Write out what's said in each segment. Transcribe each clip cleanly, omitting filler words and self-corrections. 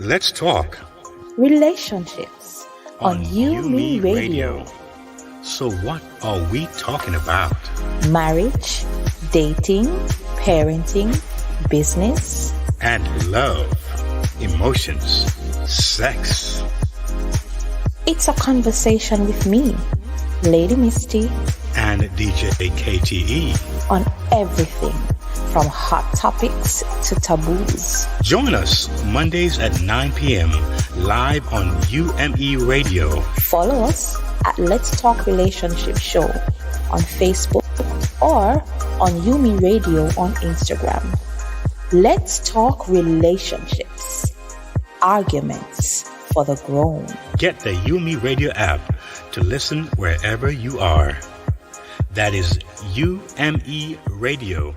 Let's talk relationships on UMERADIO. So what are we talking about? Marriage, dating, parenting, business, And love, emotions, sex. It's a conversation with me, Lady Misty, And DJ KTE. on everything from hot topics to taboos. Join us Mondays at 9 p.m. live on UME Radio. Follow us at Let's Talk Relationship Show on Facebook or on UMERADIO on Instagram. Let's talk relationships, arguments for the grown. Get the UME Radio app to listen wherever you are. That is UME Radio,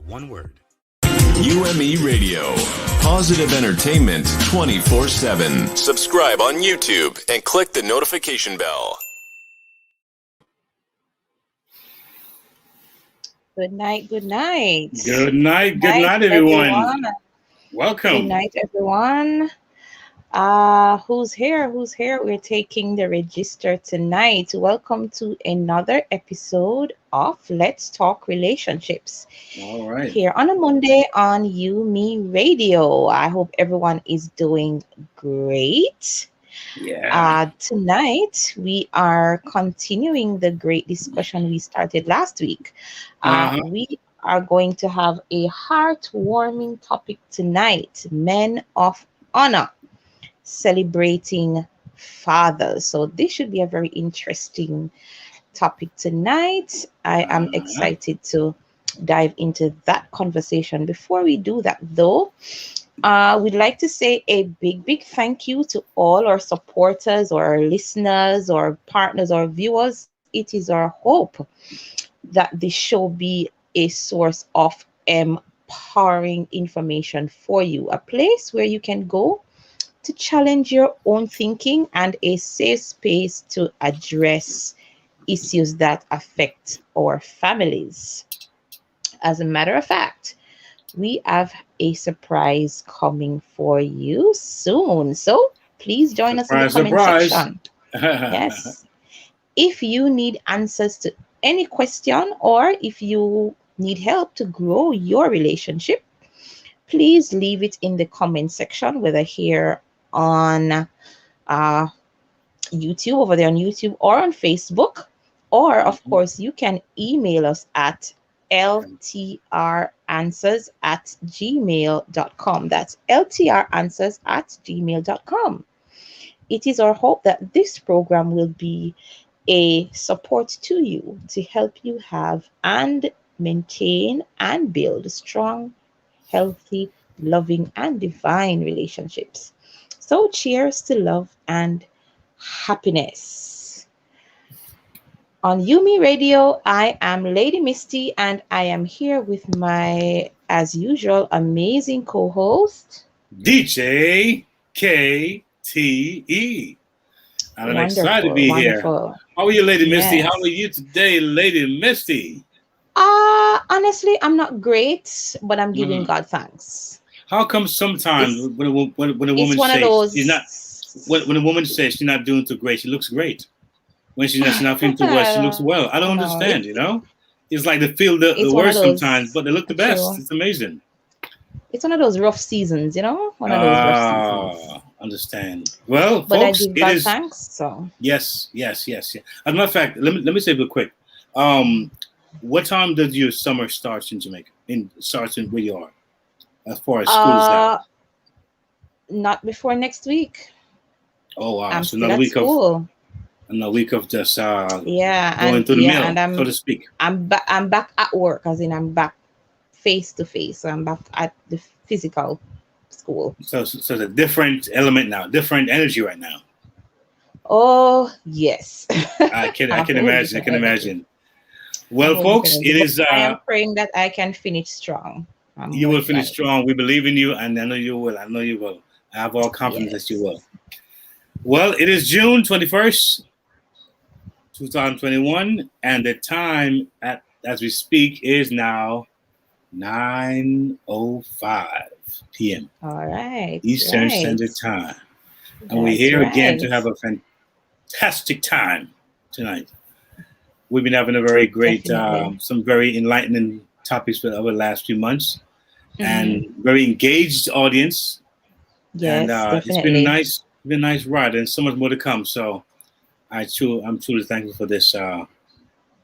one word. UME Radio. Positive entertainment 24/7. Subscribe on YouTube and click the notification bell. Good night, good night. Good night, everyone. Welcome. Good night, everyone. Who's here? We're taking the register tonight. Welcome to another episode of Let's Talk Relationships. All right. Here on a Monday on UMERADIO. I hope everyone is doing great. Yeah. Tonight we are continuing the great discussion we started last week. We are going to have a heartwarming topic tonight: Men of Honor, celebrating fathers. So this should be a very interesting topic tonight. I am excited to dive into that conversation. Before we do that, though, we'd like to say a big thank you to all our supporters or our listeners or partners or viewers. It is our hope that this show be a source of empowering information for you, a place where you can go to challenge your own thinking and a safe space to address issues that affect our families. As a matter of fact, we have a surprise coming for you soon. So please join us in the comment section. Yes. If you need answers to any question or if you need help to grow your relationship, please leave it in the comment section, whether here on YouTube, over there on YouTube, or on Facebook. Or, of course, you can email us at ltranswers@gmail.com. That's ltranswers@gmail.com. It is our hope that this program will be a support to you to help you have and maintain and build strong, healthy, loving, and divine relationships. So cheers to love and happiness. On UMERADIO, I am Lady Misty, and I am here with my, as usual, amazing co-host, DJ KTE. And I'm excited to be here. How are you, Lady Misty? How are you today, Lady Misty? Honestly, I'm not great, but I'm giving God thanks. How come sometimes when a woman says she's not, when a woman says she's not doing too great, she looks great. When she's not feeling too well, she looks well. I don't understand, you know? It's like they feel the worst sometimes, but they look the best. It's amazing. It's one of those rough seasons, you know? One of those rough seasons. Understand. Well, but folks, I give God thanks, so. Yes. As a matter of fact, let me say real quick. What time does your summer start in Jamaica? Starts in where you are, as far as school is out? Not before next week. Oh wow! I'm so another week of just going through the mill, and so to speak. I'm back at work, as in I'm back face to face. So I'm back at the physical school. So it's a different element now, different energy right now. Oh yes. I can imagine. Well, folks, it is. I am praying that I can finish strong. You will finish strong. We believe in you, and I know you will. I have all confidence that you will. Well, it is June 21st, 2021, and the time as we speak is now 9:05 p.m. All right. Eastern Standard Time. And we're here again to have a fantastic time tonight. We've been having a very great, some very enlightening topics for the last few months, and very engaged audience. Yes, and it's been a nice ride, and so much more to come. So I'm truly thankful for this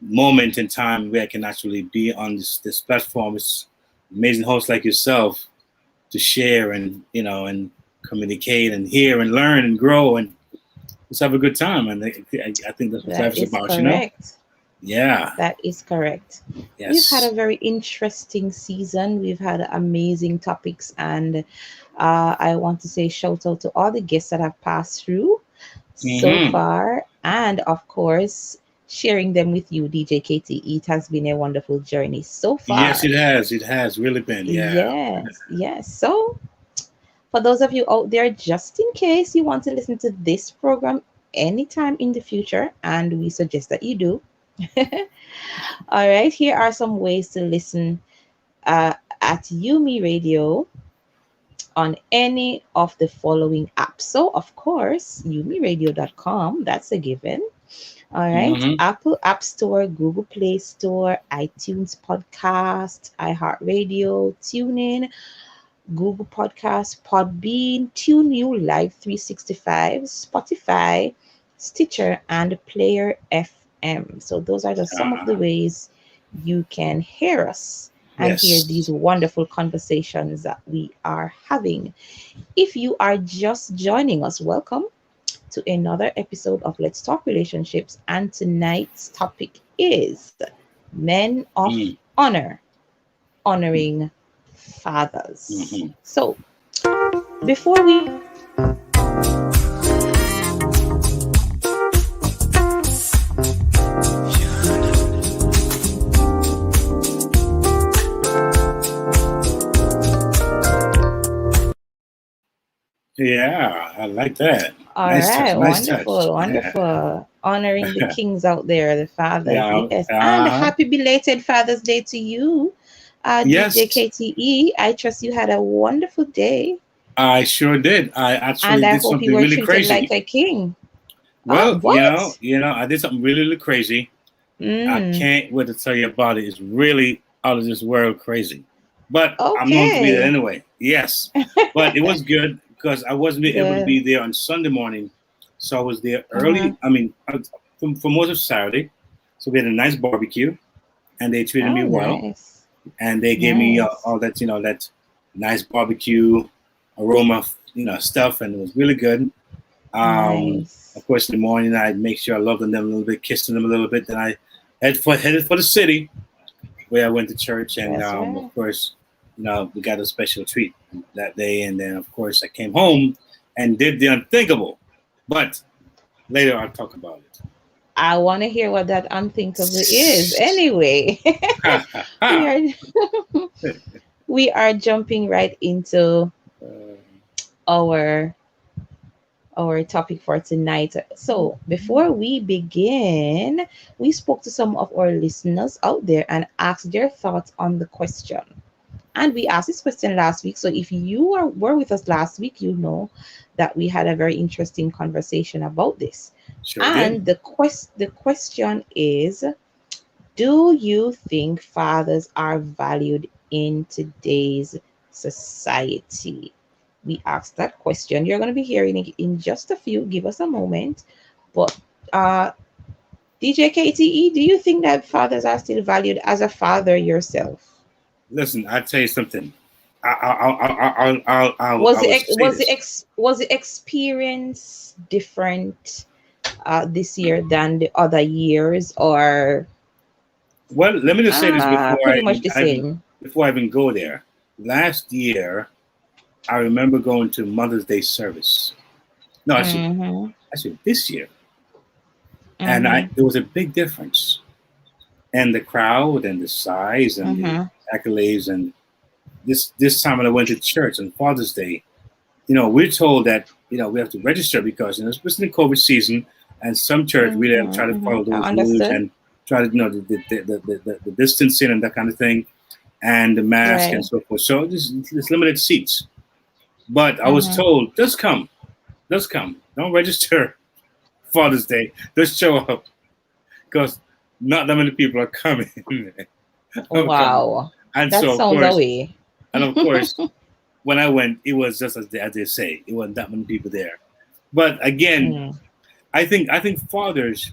moment in time where I can actually be on this platform. It's amazing hosts like yourself to share and and communicate and hear and learn and grow and just have a good time. And I think that's what life is about, correct. Yeah, that is correct. Yes. We've had a very interesting season. We've had amazing topics, and I want to say shout out to all the guests that have passed through so far, and of course sharing them with you, DJ KTE. It has been a wonderful journey so far. Yes, it has really been. Yes. So for those of you out there, just in case you want to listen to this program anytime in the future, and we suggest that you do. All right, here are some ways to listen at UMERADIO on any of the following apps. So, of course, UMERADIO.com, that's a given. All right, Apple App Store, Google Play Store, iTunes Podcast, iHeartRadio, TuneIn, Google Podcast, Podbean, TuneU Live 365, Spotify, Stitcher, and Player FM. So those are just some of the ways you can hear us and hear these wonderful conversations that we are having. If you are just joining us, welcome to another episode of Let's Talk Relationships. And tonight's topic is Men of Honor, honoring fathers. So before we Yeah, I like that. All right, wonderful. Honoring the kings out there, the fathers. Yes. And happy belated Father's Day to you, DJ KTE. I trust you had a wonderful day. I sure did. I actually did something really crazy. Like a king. Well, I did something really, really crazy. I can't wait to tell you about it. It's really out of this world crazy. But I'm going to be there anyway. Yes. But it was good because I wasn't able to be there on Sunday morning. So I was there early. I mean, for most of Saturday. So we had a nice barbecue and they treated me well. And they gave me all that, that nice barbecue aroma, stuff. And it was really good. Of course, in the morning, I'd make sure I loved them a little bit, kissing them a little bit. Then I headed for the city where I went to church. And of course, we got a special treat that day. And then, of course, I came home and did the unthinkable. But later I'll talk about it. I want to hear what that unthinkable is. Anyway, we are jumping right into our our topic for tonight. So before we begin, we spoke to some of our listeners out there and asked their thoughts on the question. And we asked this question last week. So if you were with us last week, you know that we had a very interesting conversation about this. Sure and did. the question is, do you think fathers are valued in today's society? We asked that question. You're going to be hearing it in just a few. Give us a moment. But DJ KTE, do you think that fathers are still valued as a father yourself? Listen, I'll tell you something. Was the experience different this year than the other years, or? Well, let me just say this before I even go there. Last year, I remember going to Mother's Day service. No, actually this year. And there was a big difference. And the crowd and the size and the accolades. And this time when I went to church on Father's Day, we're told that, we have to register because, it's in the COVID season, and some church we try to follow those rules and try to, the distancing and that kind of thing, and the mask and so forth. So there's limited seats. But I was told, just come. Don't register Father's Day. Just show up, because not that many people are coming. Wow. And that so, sounds away. And of course, when I went, it was just as they say, it wasn't that many people there. But again, I think fathers,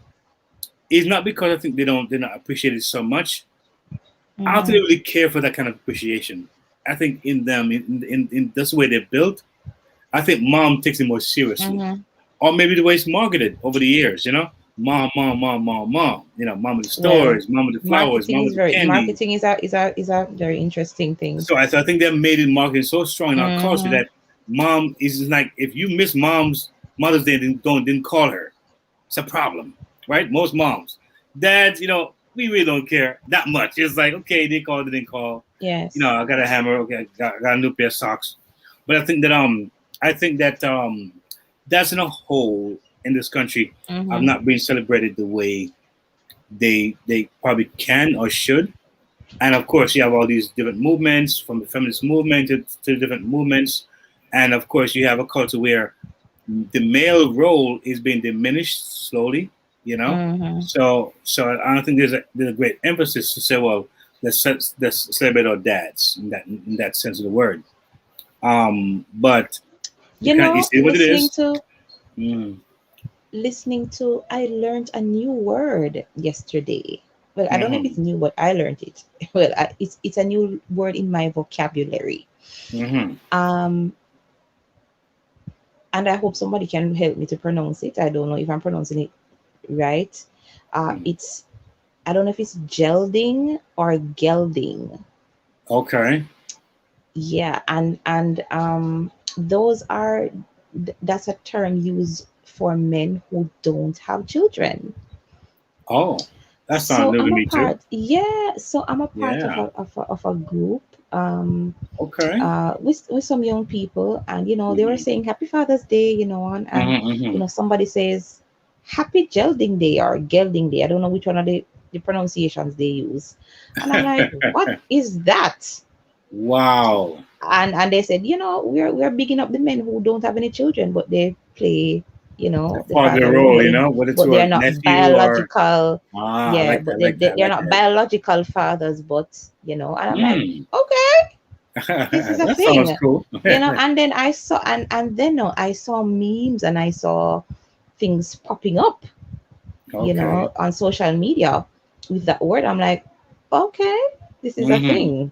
it's not because I think they're not appreciated so much. I don't think they really care for that kind of appreciation. I think in them, in this way they're built, I think mom takes it more seriously. Or maybe the way it's marketed over the years, mom, mom, mom of the stores, mom of the flowers, mom of the candy. Marketing is a very interesting thing. So I think they made it marketing so strong in our culture that mom is like, if you miss mom's Mother's Day and didn't call her, it's a problem, right? Most moms. Dads, we really don't care that much. It's like, okay, they called, they didn't call. Yes. I got a hammer, okay, got a new pair of socks. But I think that that's in a whole in this country have not been celebrated the way they probably can or should. And of course, you have all these different movements, from the feminist movement to different movements. And of course, you have a culture where the male role is being diminished slowly, So I don't think there's a great emphasis to say, well, let's celebrate our dads in that sense of the word. But you see what it is. Listening to, I learned a new word yesterday. Well, I don't know if it's new, but I learned it. Well, it's a new word in my vocabulary. And I hope somebody can help me to pronounce it. I don't know if I'm pronouncing it right. It's, I don't know if it's gelding or gelding. Okay. Yeah, and that's a term used for men who don't have children. Oh, that sounds new to me too. Yeah, so I'm a part of a group. With some young people, and they were saying Happy Father's Day, and somebody says Happy Gelding Day or Gelding Day. I don't know which one of the pronunciations they use, and I'm like, what is that? Wow. And they said, we're bigging up the men who don't have any children, but they play, the father role, but they're not biological. They're not biological fathers, but and I'm like, okay, this is a thing. Sounds cool. And then I saw I saw memes and I saw things popping up, on social media with that word. I'm like, okay, this is a thing.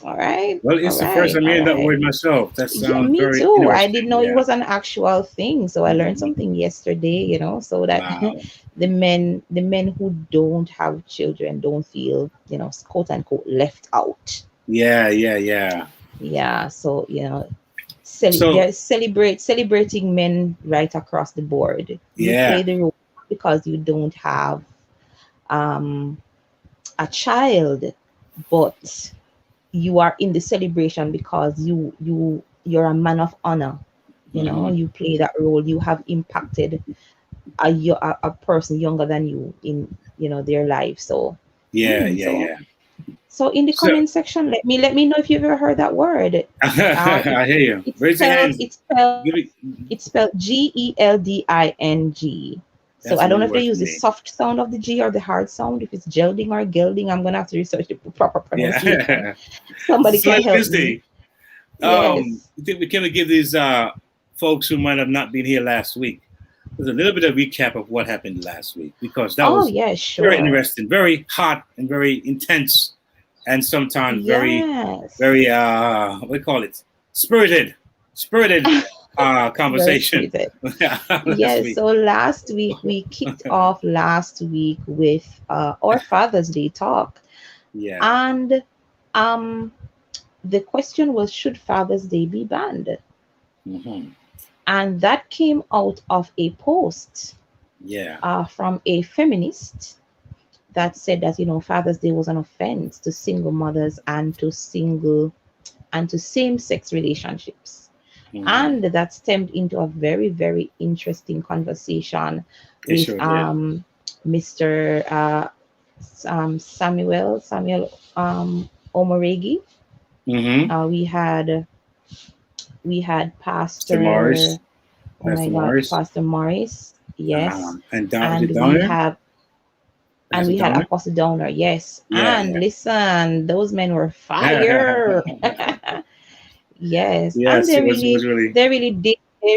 All right. Well, it's the first time hearing that word myself. That sounds me very too. I didn't know it was an actual thing. So I learned something yesterday, so that the men who don't have children don't feel, quote unquote, left out. Yeah. Yeah. So, they're celebrating men right across the board. You play the role because you don't have a child, but you are in the celebration because you're a man of honor. You know, you play that role. You have impacted a person younger than you in, you know, their life. So So in the comment section, let me know if you've ever heard that word. I hear you. Raise your hand. It's spelled Gelding. So I don't know if they use the soft sound of the G or the hard sound. If it's gelding or gelding, I'm gonna have to research the proper pronunciation. Yeah. Somebody can help me. Can we give these folks who might have not been here last week a little bit of recap of what happened last week, because that was very interesting, very hot, and very intense, and sometimes very what do you call it? Spirited conversation. Yes. So last week we kicked off with our Father's Day talk. Yeah. And the question was, should Father's Day be banned? Mm-hmm. And that came out of a post from a feminist that said that, you know, Father's Day was an offense to single mothers and to same-sex relationships. Mm-hmm. And that stemmed into a very, very interesting conversation with Mr. Samuel Omoregi. Mm-hmm. We had Pastor Morris. Pastor Morris. Yes. And we had Apostle Downer. Yes. Listen, those men were fire. Yes. And they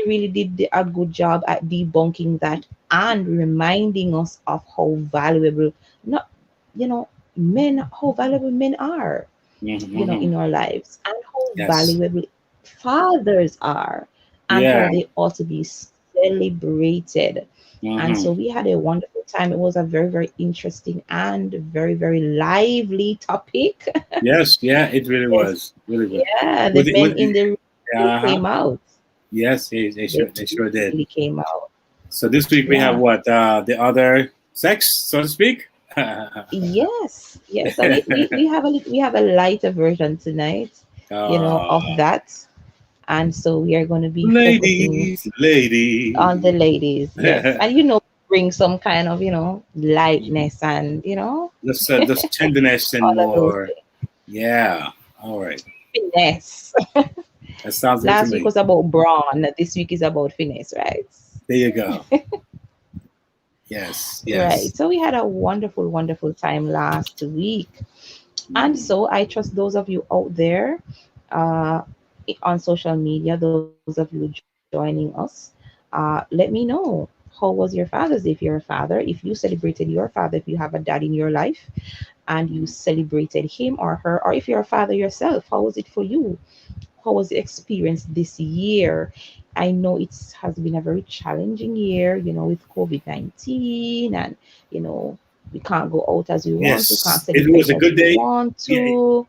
really did a good job at debunking that and reminding us of how valuable men are, you know, in our lives, and how valuable fathers are, and how they ought to be celebrated. And so we had a wonderful time. It was a very, very interesting and very, very lively topic. Yes, it really was. Really good. Yeah, the men in the room came out. Yes, they sure did. Really came out. So this week we have what, the other sex, so to speak. Yes. So we have a lighter version tonight, you know, of that. And so we are going to be ladies on the ladies. Yes. And, you know, bring some kind of, you know, lightness and, you know, just tenderness and more. Yeah. All right. Finesse. That sounds Last week was about brawn. This week is about finesse, right? There you go. Yes. Right. So we had a wonderful, wonderful time last week. And so I trust those of you out there on social media, those of you joining us, let me know, how was your Father's Day? If you're a father, if you celebrated your father, if you have a dad in your life and you celebrated him or her, or if you're a father yourself, how was it for you? How was the experience this year? I know it has been a very challenging year, you know, with COVID-19, and, you know, we can't go out as we want to. Can't celebrate it was a good day. Want to.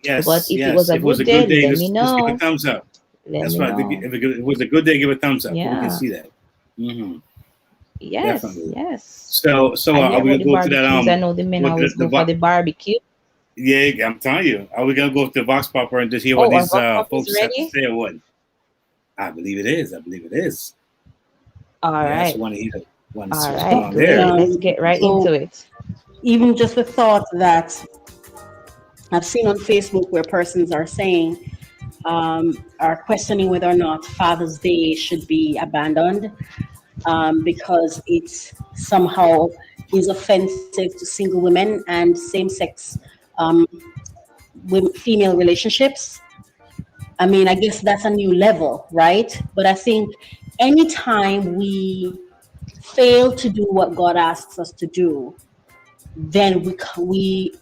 Yes, but if it was a good day, let me know. Just give a thumbs up. That's right. If it was a good day, give a thumbs up. Yeah. We can see that. Mm-hmm. Yes, definitely. Yes. So are we going to go to that? I know the men always go for the barbecue. Yeah, I'm telling you. Are we gonna go to the Vox Popper and just hear what these folks have to say, or what? I believe it is. All right. I just want to hear it. All right. Let's get right into it. Even just the thought that I've seen on Facebook where persons are saying, are questioning whether or not Father's Day should be abandoned because it somehow is offensive to single women and same-sex female relationships. I mean, I guess that's a new level, right? But I think anytime we fail to do what God asks us to do, then we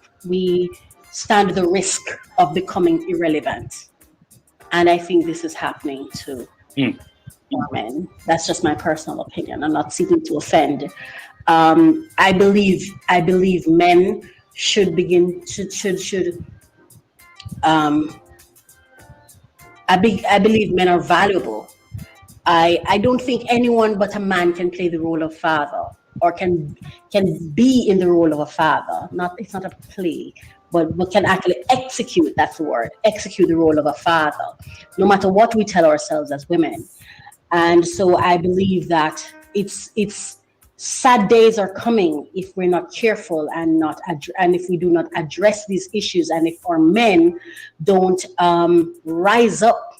stand the risk of becoming irrelevant. And I think this is happening to women. That's just my personal opinion. I'm not seeking to offend. I believe men should begin to I believe men are valuable. I don't think anyone but a man can play the role of father or can be in the role of a father. It's not a play, but can actually execute, that's the word, execute the role of a father, no matter what we tell ourselves as women. And so I believe that it's sad days are coming if we're not careful and and if we do not address these issues, and if our men don't rise up,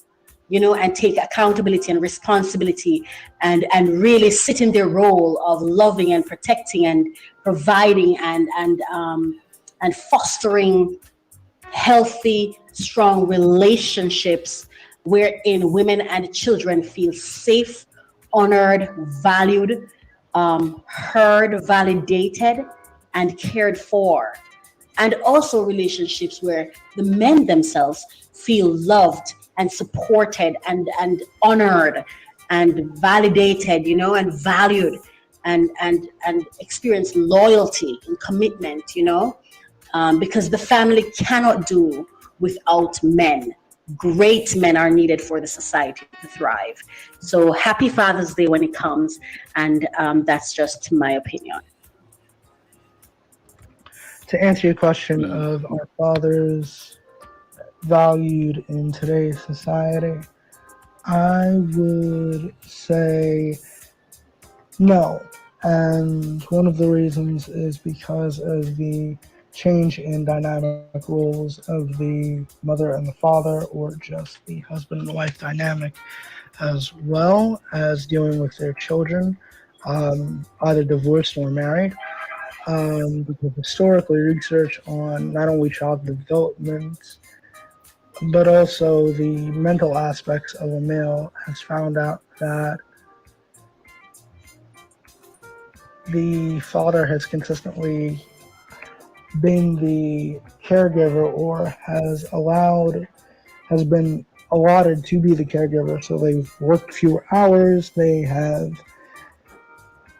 and take accountability and responsibility, and really sit in their role of loving and protecting and providing and fostering healthy, strong relationships wherein women and children feel safe, honored, valued, heard, validated, and cared for. And also relationships where the men themselves feel loved and supported and honored and validated, and valued, and experience loyalty and commitment, because the family cannot do without men. Great men are needed for the society to thrive. So happy Father's Day when it comes, and that's just my opinion. To answer your question of are fathers valued in today's society, I would say no. And one of the reasons is because of the change in dynamic roles of the mother and the father, or just the husband and wife dynamic, as well as dealing with their children, either divorced or married. Because historically, research on not only child development, but also the mental aspects of a male has found out that the father has consistently been the caregiver, or has been allotted to be the caregiver. So they've worked fewer hours, they have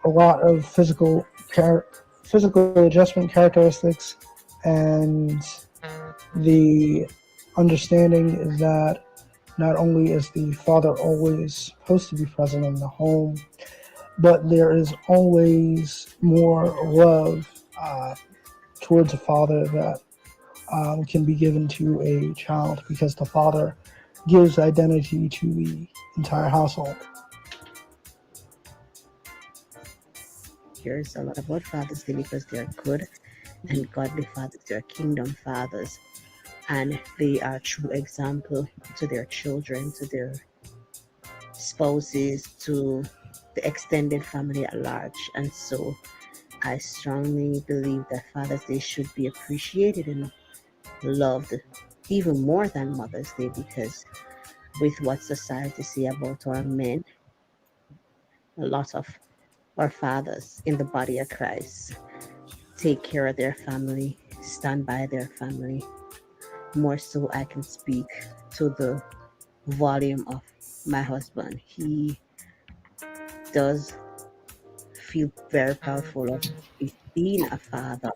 a lot of physical adjustment characteristics, and the understanding is that not only is the father always supposed to be present in the home, but there is always more love towards a father that can be given to a child, because the father gives identity to the entire household. Here's a lot about Father's Day because they're good and godly fathers, they're kingdom fathers, and they are true example to their children, to their spouses, to the extended family at large. And so I strongly believe that Father's Day should be appreciated and loved even more than Mother's Day, because with what society say about our men, a lot of our fathers in the body of Christ take care of their family, stand by their family. More so, I can speak to the volume of my husband. He does feel very proudful of being a father,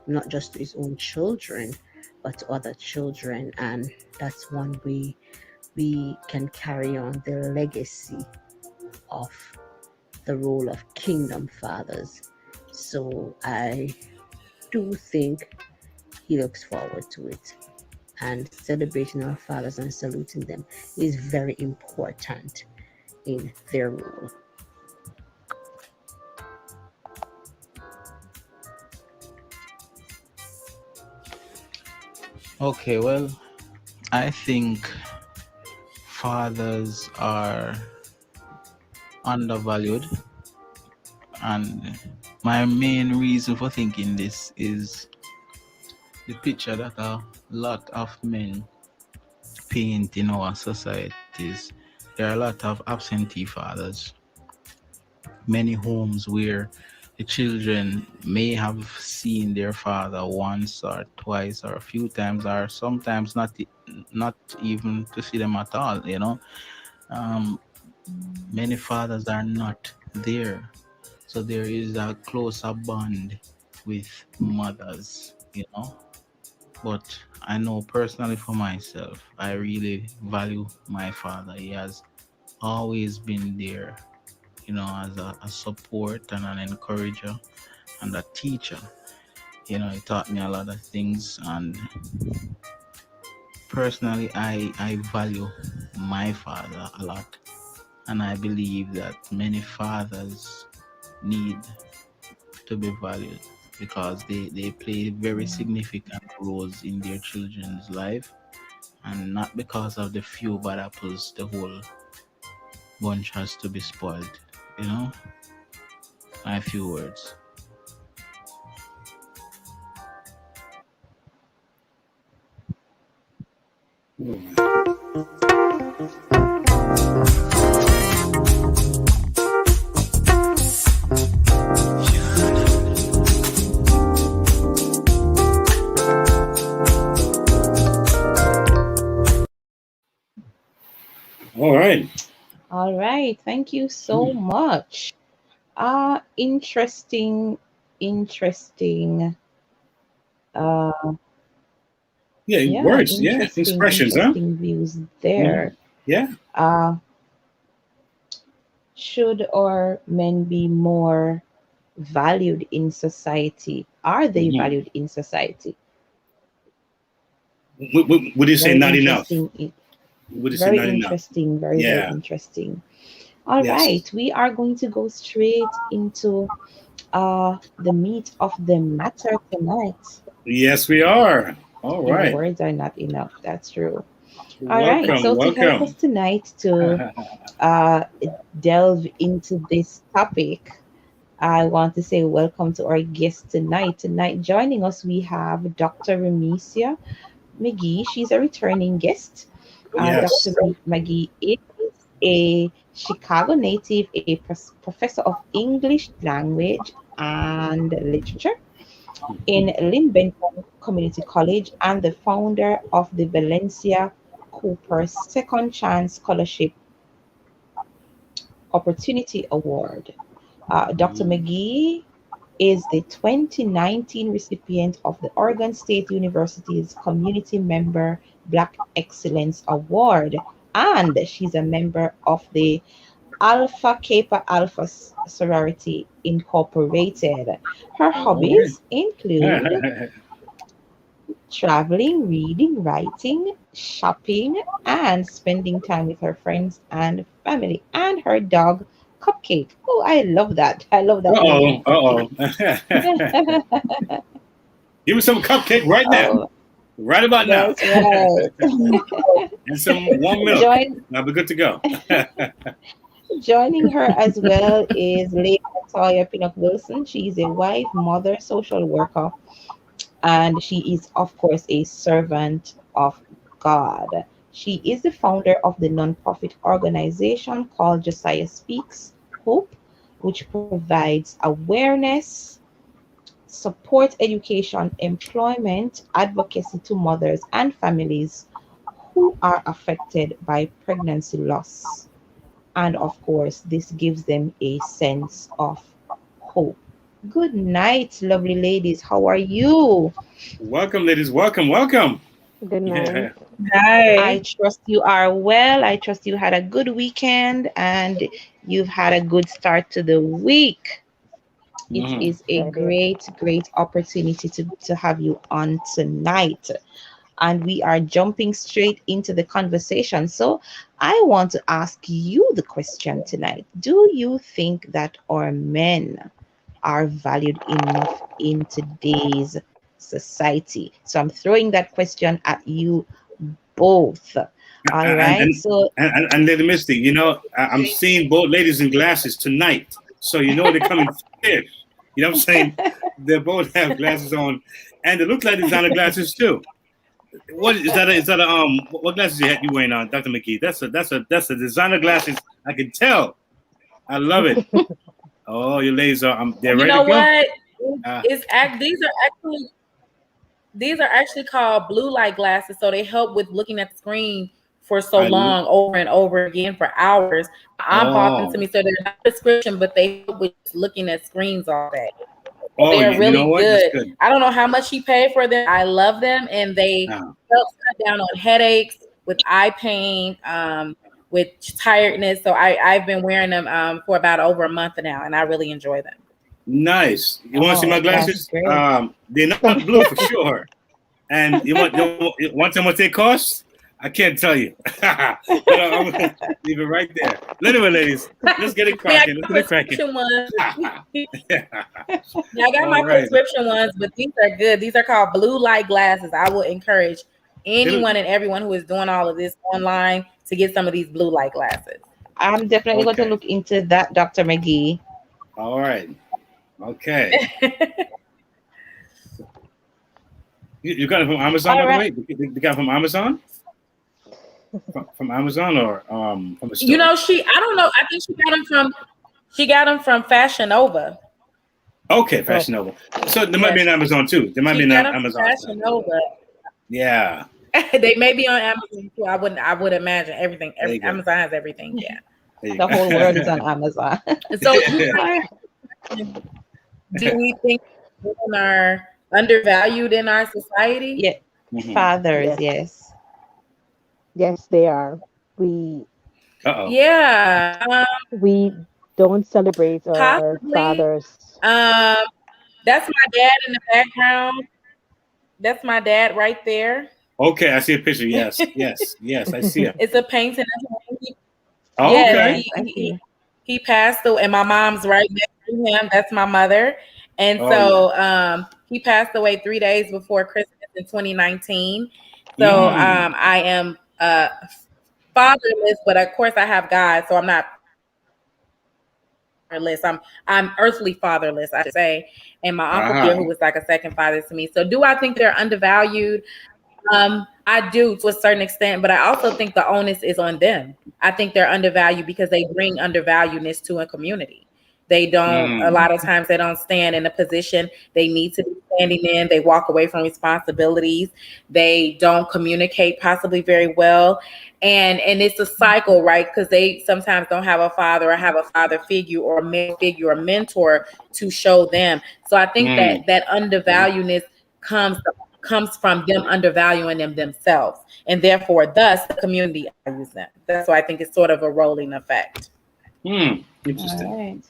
not just to his own children, but to other children. And that's one way we can carry on the legacy of the role of kingdom fathers. So I do think he looks forward to it. And celebrating our fathers and saluting them is very important in their role. Okay, well, I think fathers are undervalued, and my main reason for thinking this is the picture that a lot of men paint in our societies. There are a lot of absentee fathers, many homes where the children may have seen their father once or twice or a few times, or sometimes not even to see them at all. Many fathers are not there, so there is a closer bond with mothers. But I know personally for myself, I really value my father. He has always been there, as a support and an encourager and a teacher. It taught me a lot of things, and personally, I value my father a lot, and I believe that many fathers need to be valued because they play very significant roles in their children's life, and not because of the few bad apples the whole bunch has to be spoiled. My few words. All right. Thank you so much. Interesting. Words, expressions, interesting views there. Should our men be more valued in society? Are they valued in society? Would you say not enough? Very interesting. Very interesting. All right, we are going to go straight into the meat of the matter tonight. Yes, we are. All right. Words are not enough. That's true. All right. So to help us tonight to delve into this topic, I want to say welcome to our guest tonight. Tonight, joining us, we have Dr. Remesia McGee. She's a returning guest. Dr. McGee is a Chicago native, a professor of English language and literature in Lynn-Benton Community College and the founder of the Valencia Cooper Second Chance Scholarship Opportunity Award. Dr. McGee is the 2019 recipient of the Oregon State University's Community Member Black Excellence Award, and she's a member of the Alpha Kappa Alpha Sorority Incorporated. Her hobbies include traveling, reading, writing, shopping, and spending time with her friends and family, and her dog Cupcake. Oh, I love that. I love that. Give me some Cupcake right now. Right about now. That's right. And some warm milk. I'll be good to go. Joining her as well is Lady Toya Pinnock Wilson. She's a wife, mother, social worker, and she is, of course, a servant of God. She is the founder of the nonprofit organization called Josiah Speaks Hope, which provides awareness, support, education, employment, advocacy to mothers and families who are affected by pregnancy loss. And of course, this gives them a sense of hope. Good night, lovely ladies. How are you? Welcome, ladies. Welcome. Good night. Hi. I trust you are well. I trust you had a good weekend and you've had a good start to the week. It is a great opportunity to have you on tonight. And we are jumping straight into the conversation. So I want to ask you the question tonight. Do you think that our men are valued enough in today's society? So I'm throwing that question at you both. All right. And Lady Misty, I'm seeing both ladies in glasses tonight. So they're coming fierce. You know what I'm saying? They both have glasses on. And they look like designer glasses too. What is that? What glasses you wearing on, Dr. McGee? That's a designer glasses. I can tell. I love it. Oh, your ladies are they're ready to go. You know what? These are actually called blue light glasses, so they help with looking at the screen for so long, over and over again for hours. I bought them to me, so they're not a prescription, but they help with looking at screens all day. They're really good. I don't know how much he paid for them. I love them, and they help cut down on headaches, with eye pain, with tiredness. So I've been wearing them for about over a month now, and I really enjoy them. Nice. You want to see my glasses? They're not blue for sure. And you want to know how much they cost? I can't tell you. But I'm going to leave it right there. Anyway, ladies, let's get it cracking. Let's get it cracking. I got my prescription ones, but these are good. These are called blue light glasses. I will encourage anyone and everyone who is doing all of this online to get some of these blue light glasses. I'm definitely going to look into that, Dr. McGee. All right. Okay. You got it from Amazon, by the way? You got it from Amazon? From Amazon or from a store? You know, I don't know. I think she got them from Fashion Nova. Okay, Fashion Nova. So there might be an Amazon too. There might be an Amazon. Fashion Nova. Yeah. They may be on Amazon too. I would imagine everything. Amazon has everything. Yeah. The whole world is on Amazon. So do we think women are undervalued in our society? Yeah. Mm-hmm. Fathers, yes. Yes, they are. We we don't celebrate our fathers. That's my dad in the background. That's my dad right there. Okay, I see a picture. Yes, I see it. It's a painting. Okay. He passed away, and my mom's right next to him. That's my mother. And he passed away 3 days before Christmas in 2019. So I am fatherless, but of course I have God, so I'm not fatherless. I'm earthly fatherless, I should say. And my uncle here, who was like a second father to me. So do I think they're undervalued? I do to a certain extent, but I also think the onus is on them. I think they're undervalued because they bring undervaluedness to a community. They don't, a lot of times they don't stand in a position they need to be standing in. They walk away from responsibilities. They don't communicate possibly very well. And it's a cycle, right? Because they sometimes don't have a father or have a father figure or a male figure or mentor to show them. So I think that undervaluedness comes from them undervaluing them themselves. And therefore, thus, the community values them. That's why I think it's sort of a rolling effect. Interesting. All right.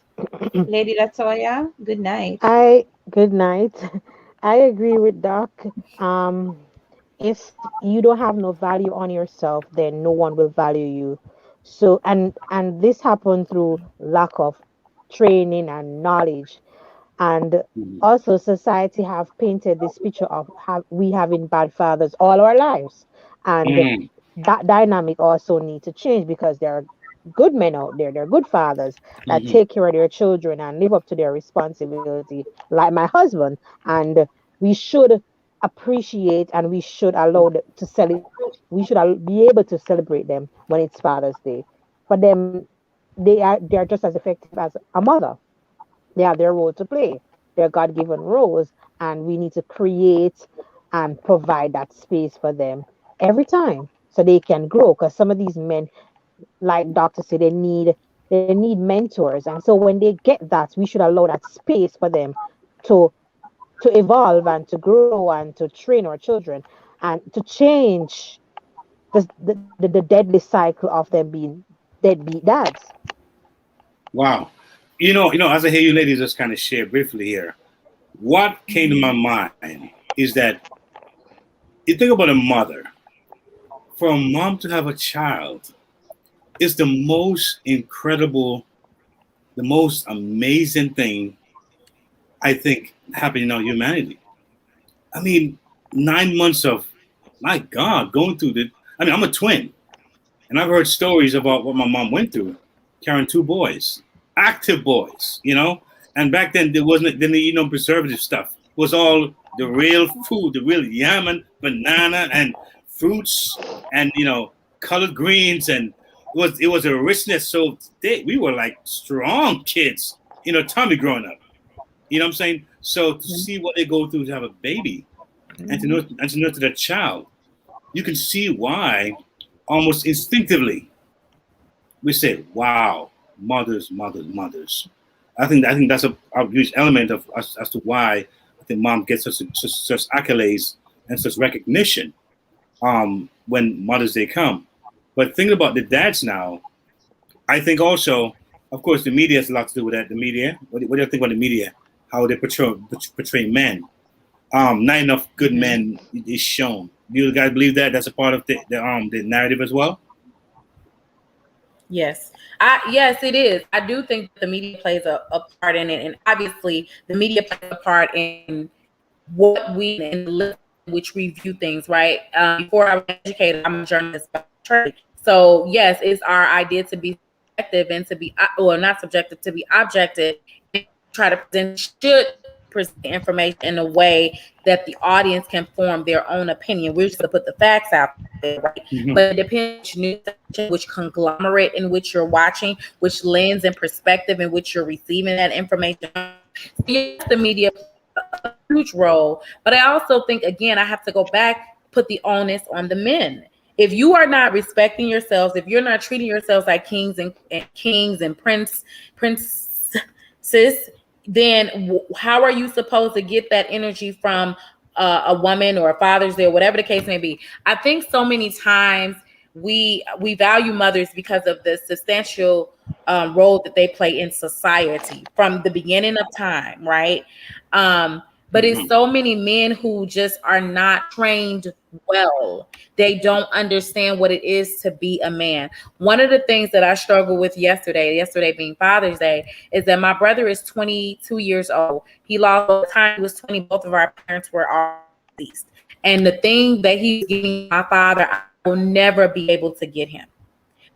Lady Latoya, good night. Good night. I agree with Doc. If you don't have no value on yourself, then no one will value you. So, and this happened through lack of training and knowledge. And also society have painted this picture of we having bad fathers all our lives. And that dynamic also needs to change, because there are good men out there. They're good fathers that take care of their children and live up to their responsibility, like my husband. And we should appreciate and we should allow them to celebrate. We should be able to celebrate them when it's Father's Day. For them, they are just as effective as a mother. They have their role to play, their God-given roles, and we need to create and provide that space for them every time so they can grow. Because some of these men, like Doctor said, they need mentors, and so when they get that, we should allow that space for them to evolve and to grow and to train our children and to change the deadly cycle of them being deadbeat dads. Wow. You know, as I hear you ladies just kind of share briefly here, what came to my mind is that you think about a mother. For a mom to have a child is the most incredible, the most amazing thing I think happened in our humanity. I mean, 9 months of, my God, going through I'm a twin, and I've heard stories about what my mom went through, carrying 2 boys. Active boys, and back then there didn't eat no preservative stuff. It was all the real food, the real yam and banana and fruits and colored greens, and it was a richness. So we were like strong kids, Tommy growing up. You know what I'm saying? So to see what they go through to have a baby and to nurture that child, you can see why almost instinctively we say, wow. Mothers. I think that's a huge element of as to why I think mom gets such accolades and such recognition when Mother's Day come. But thinking about the dads now, I think also, of course, the media has a lot to do with that. The media. What do you think about the media how they portray men. Not enough good men is shown. Do you guys believe that that's a part of the narrative as well? Yes. Yes, it is. I do think the media plays a part in it, and obviously the media plays a part in what we and the which we view things, right? Before I was educated, I'm a journalist by trade. So yes, it's our idea to be subjective and to be, well, not subjective, to be objective, and try to present information in a way that the audience can form their own opinion. We're just going to put the facts out there, right? Mm-hmm. But it depends which news station, which conglomerate in which you're watching, which lens and perspective in which you're receiving that information. So yes, the media plays a huge role, but I also think, again, I have to go back, put the onus on the men. If you are not respecting yourselves, if you're not treating yourselves like kings and princesses, then how are you supposed to get that energy from a woman or a Father's Day or whatever the case may be? I think so many times we value mothers because of the substantial role that they play in society from the beginning of time, right? But it's so many men who just are not trained well. They don't understand what it is to be a man. One of the things that I struggled with yesterday being Father's Day, is that my brother is 22 years old. He lost by the time he was 20. Both of our parents were all deceased. And the thing that he's giving my father, I will never be able to get him.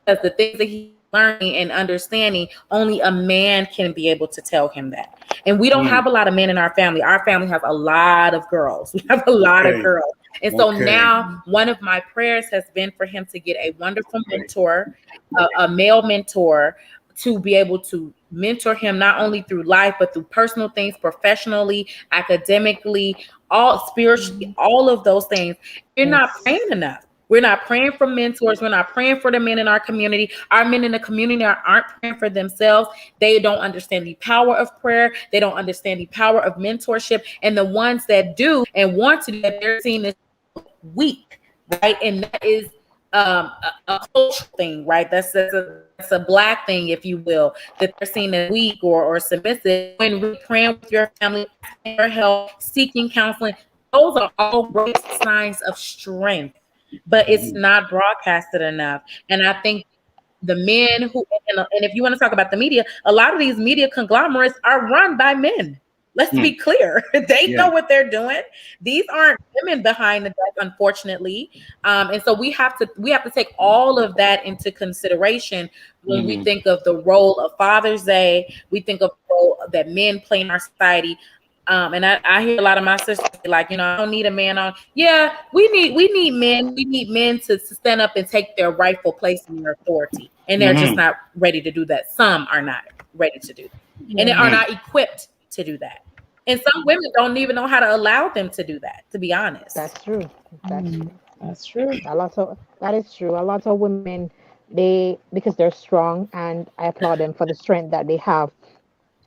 Because the things that he's learning and understanding, only a man can be able to tell him that. And we don't have a lot of men in our family. Our family has a lot of girls. We have a lot of girls. And so now one of my prayers has been for him to get a wonderful mentor, a male mentor, to be able to mentor him not only through life, but through personal things, professionally, academically, all spiritually, all of those things. You're not praying enough. We're not praying for mentors. We're not praying for the men in our community. Our men in the community aren't praying for themselves. They don't understand the power of prayer. They don't understand the power of mentorship. And the ones that do and want to do that, they're seen as weak, right? And that is a cultural thing, right? That's a Black thing, if you will, that they're seen as weak or submissive. When we're praying with your family, for help, seeking counseling, those are all great signs of strength. But it's not broadcasted enough. And I think the men who, and if you want to talk about the media, a lot of these media conglomerates are run by men. Let's be clear. They know what they're doing. These aren't women behind the desk, unfortunately. And so we have to take all of that into consideration when we think of the role of Father's Day. We think of the role that men play in our society. And I hear a lot of my sisters like, I don't need a man on. Yeah, we need men. We need men to stand up and take their rightful place in their authority. And they're just not ready to do that. Some are not ready to do that. And they are not equipped to do that. And some women don't even know how to allow them to do that, to be honest. That's true. That's true. That is true. A lot of women, because they're strong, and I applaud them for the strength that they have,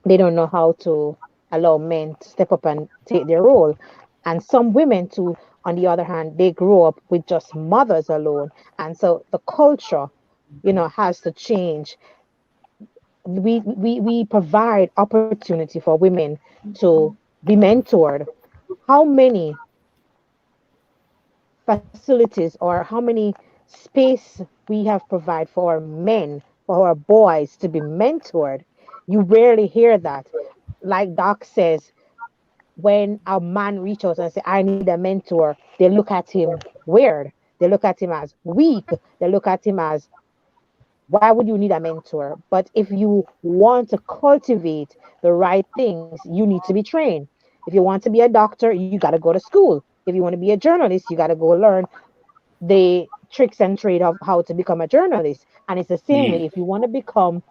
they don't know how to allow men to step up and take their role. And some women too, on the other hand, they grow up with just mothers alone. And so the culture, has to change. We provide opportunity for women to be mentored. How many facilities or how many space we have provided for our men, for our boys to be mentored? You rarely hear that. Like Doc says, when a man reaches out and says, I need a mentor, they look at him weird. They look at him as weak. They look at him as, why would you need a mentor? But if you want to cultivate the right things, you need to be trained. If you want to be a doctor, you got to go to school. If you want to be a journalist, you got to go learn the tricks and trade of how to become a journalist. And it's the same way. If you want to become,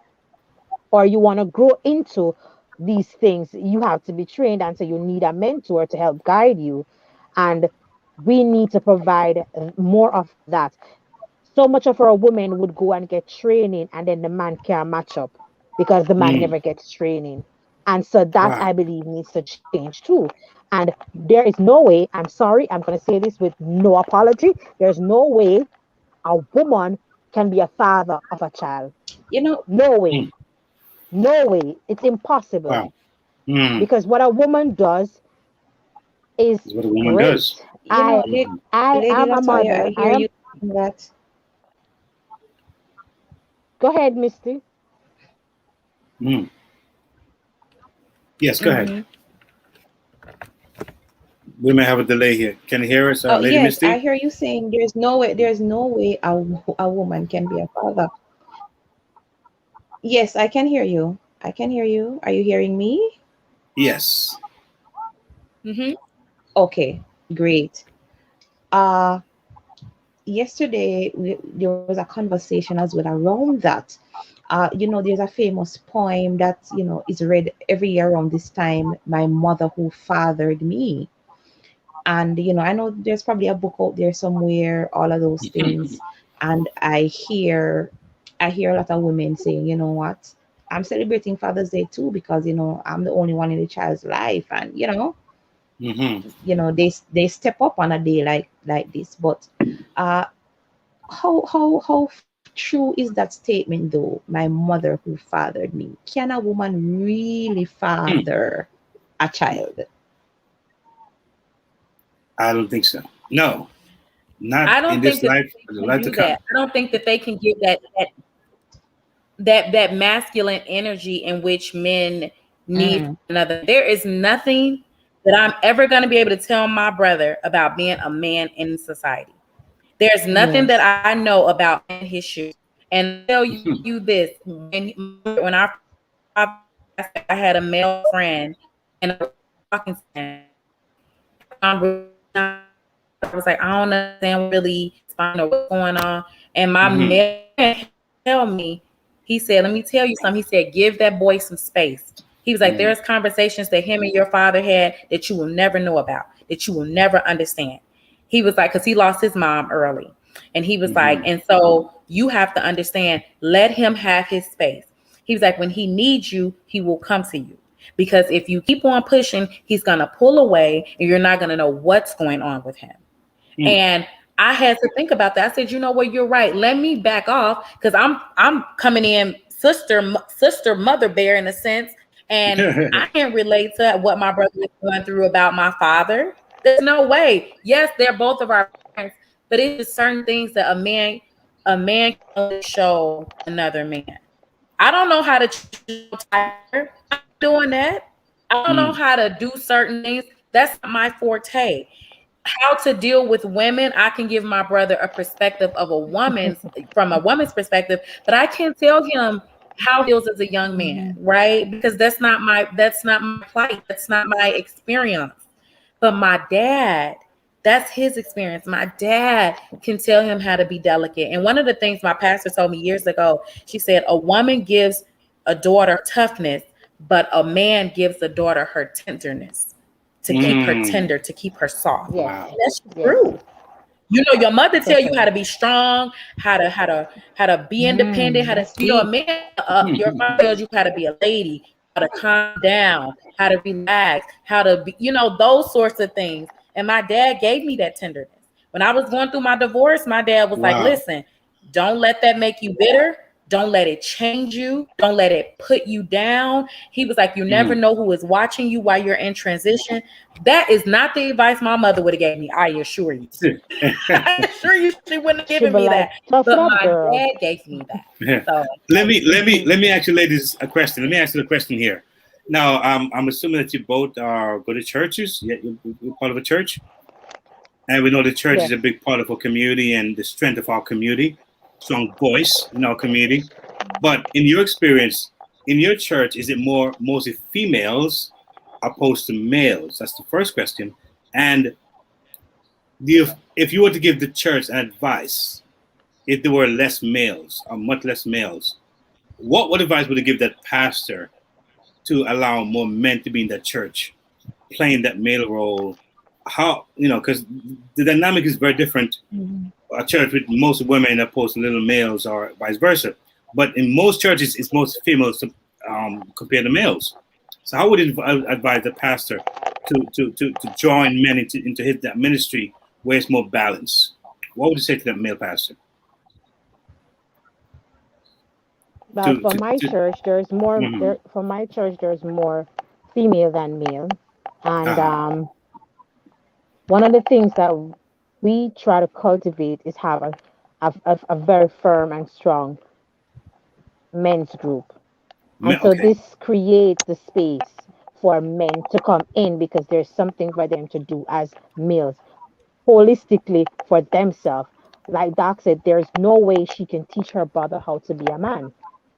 or you want to grow into these things, you have to be trained, and so you need a mentor to help guide you. And we need to provide more of that. So much of our women would go and get training, and then the man can't match up because the man never gets training. And so that, I believe, needs to change too. And there is no way, I'm sorry, I'm going to say this with no apology, there's no way a woman can be a father of a child. No way. No way. It's impossible. Because what a woman does is what a woman great. does. I am a mother. I hear you saying that. Go ahead, Misty. Yes, go ahead. We may have a delay here. Can you hear us, Lady yes, Misty? I hear you saying there's no way a woman can be a father. Yes, I can hear you. I can hear you. Are you hearing me? Yes. Okay, great. Yesterday there was a conversation as well around that. There's a famous poem that is read every year around this time. My mother who fathered me. And I know there's probably a book out there somewhere, all of those things. And I hear a lot of women saying, you know what, I'm celebrating Father's Day too, because I'm the only one in the child's life. And they step up on a day like this. But how true is that statement though? My mother who fathered me. Can a woman really father a child? I don't think so. No, not I don't in think this life. Life to come. I don't think that they can give that masculine energy in which men need another. There is nothing that I'm ever going to be able to tell my brother about being a man in society. There's nothing that I know about his shoes. And I'll tell you this: when I had a male friend and I was talking to him, I was like, I don't understand really what's going on. And my man tell me, he said, let me tell you something. He said, give that boy some space. He was like, there's conversations that him and your father had that you will never know about, that you will never understand. He was like, because he lost his mom early. And he was like, and so you have to understand, let him have his space. He was like, when he needs you, he will come to you. Because if you keep on pushing, he's going to pull away and you're not going to know what's going on with him. And I had to think about that. I said, you know what, you're right. Let me back off because I'm coming in sister mother bear in a sense. And I can't relate to what my brother is going through about my father. There's no way. Yes, they're both of our parents, but it's certain things that a man can only show another man. I don't know how to tire. I'm doing that. I don't know how to do certain things. That's not my forte. How to deal with women, I can give my brother a perspective of from a woman's perspective, but I can't tell him how he feels as a young man, right? Because that's not my plight. That's not my experience. But my dad, that's his experience. My dad can tell him how to be delicate. And one of the things my pastor told me years ago, she said, a woman gives a daughter toughness, but a man gives a daughter her tenderness to keep her tender, to keep her soft. Wow. That's true. Your mother tell you how to be strong, how to be independent, how to, a man, your mother tells you how to be a lady, how to calm down, how to relax, how to be, those sorts of things. And my dad gave me that tenderness. When I was going through my divorce, my dad was like, listen, don't let that make you bitter. Don't let it change you. Don't let it put you down. He was like, you never know who is watching you while you're in transition. That is not the advice my mother would have gave me. I assure you. I assure you she wouldn't have given me that. But my dad gave me that. So let me ask you ladies a question. Let me ask you a question here. Now, I'm assuming that you both go to churches. You're part of a church. And we know the church is a big part of our community and the strength of our community. Strong voice in our community. But in your experience, in your church, is it mostly females opposed to males? That's the first question. And if you were to give the church an advice, if there were less males or much less males, what advice would you give that pastor to allow more men to be in that church, playing that male role? How, because the dynamic is very different. A church with most women opposed to little males or vice versa. But in most churches, it's most females compared to males. So how would you advise the pastor to join men into his ministry where it's more balanced? What would you say to that male pastor? For my church, there's more female than male. And one of the things that we try to cultivate is have a very firm and strong men's group. And so this creates the space for men to come in because there's something for them to do as males, holistically for themselves. Like Doc said, there's no way she can teach her brother how to be a man.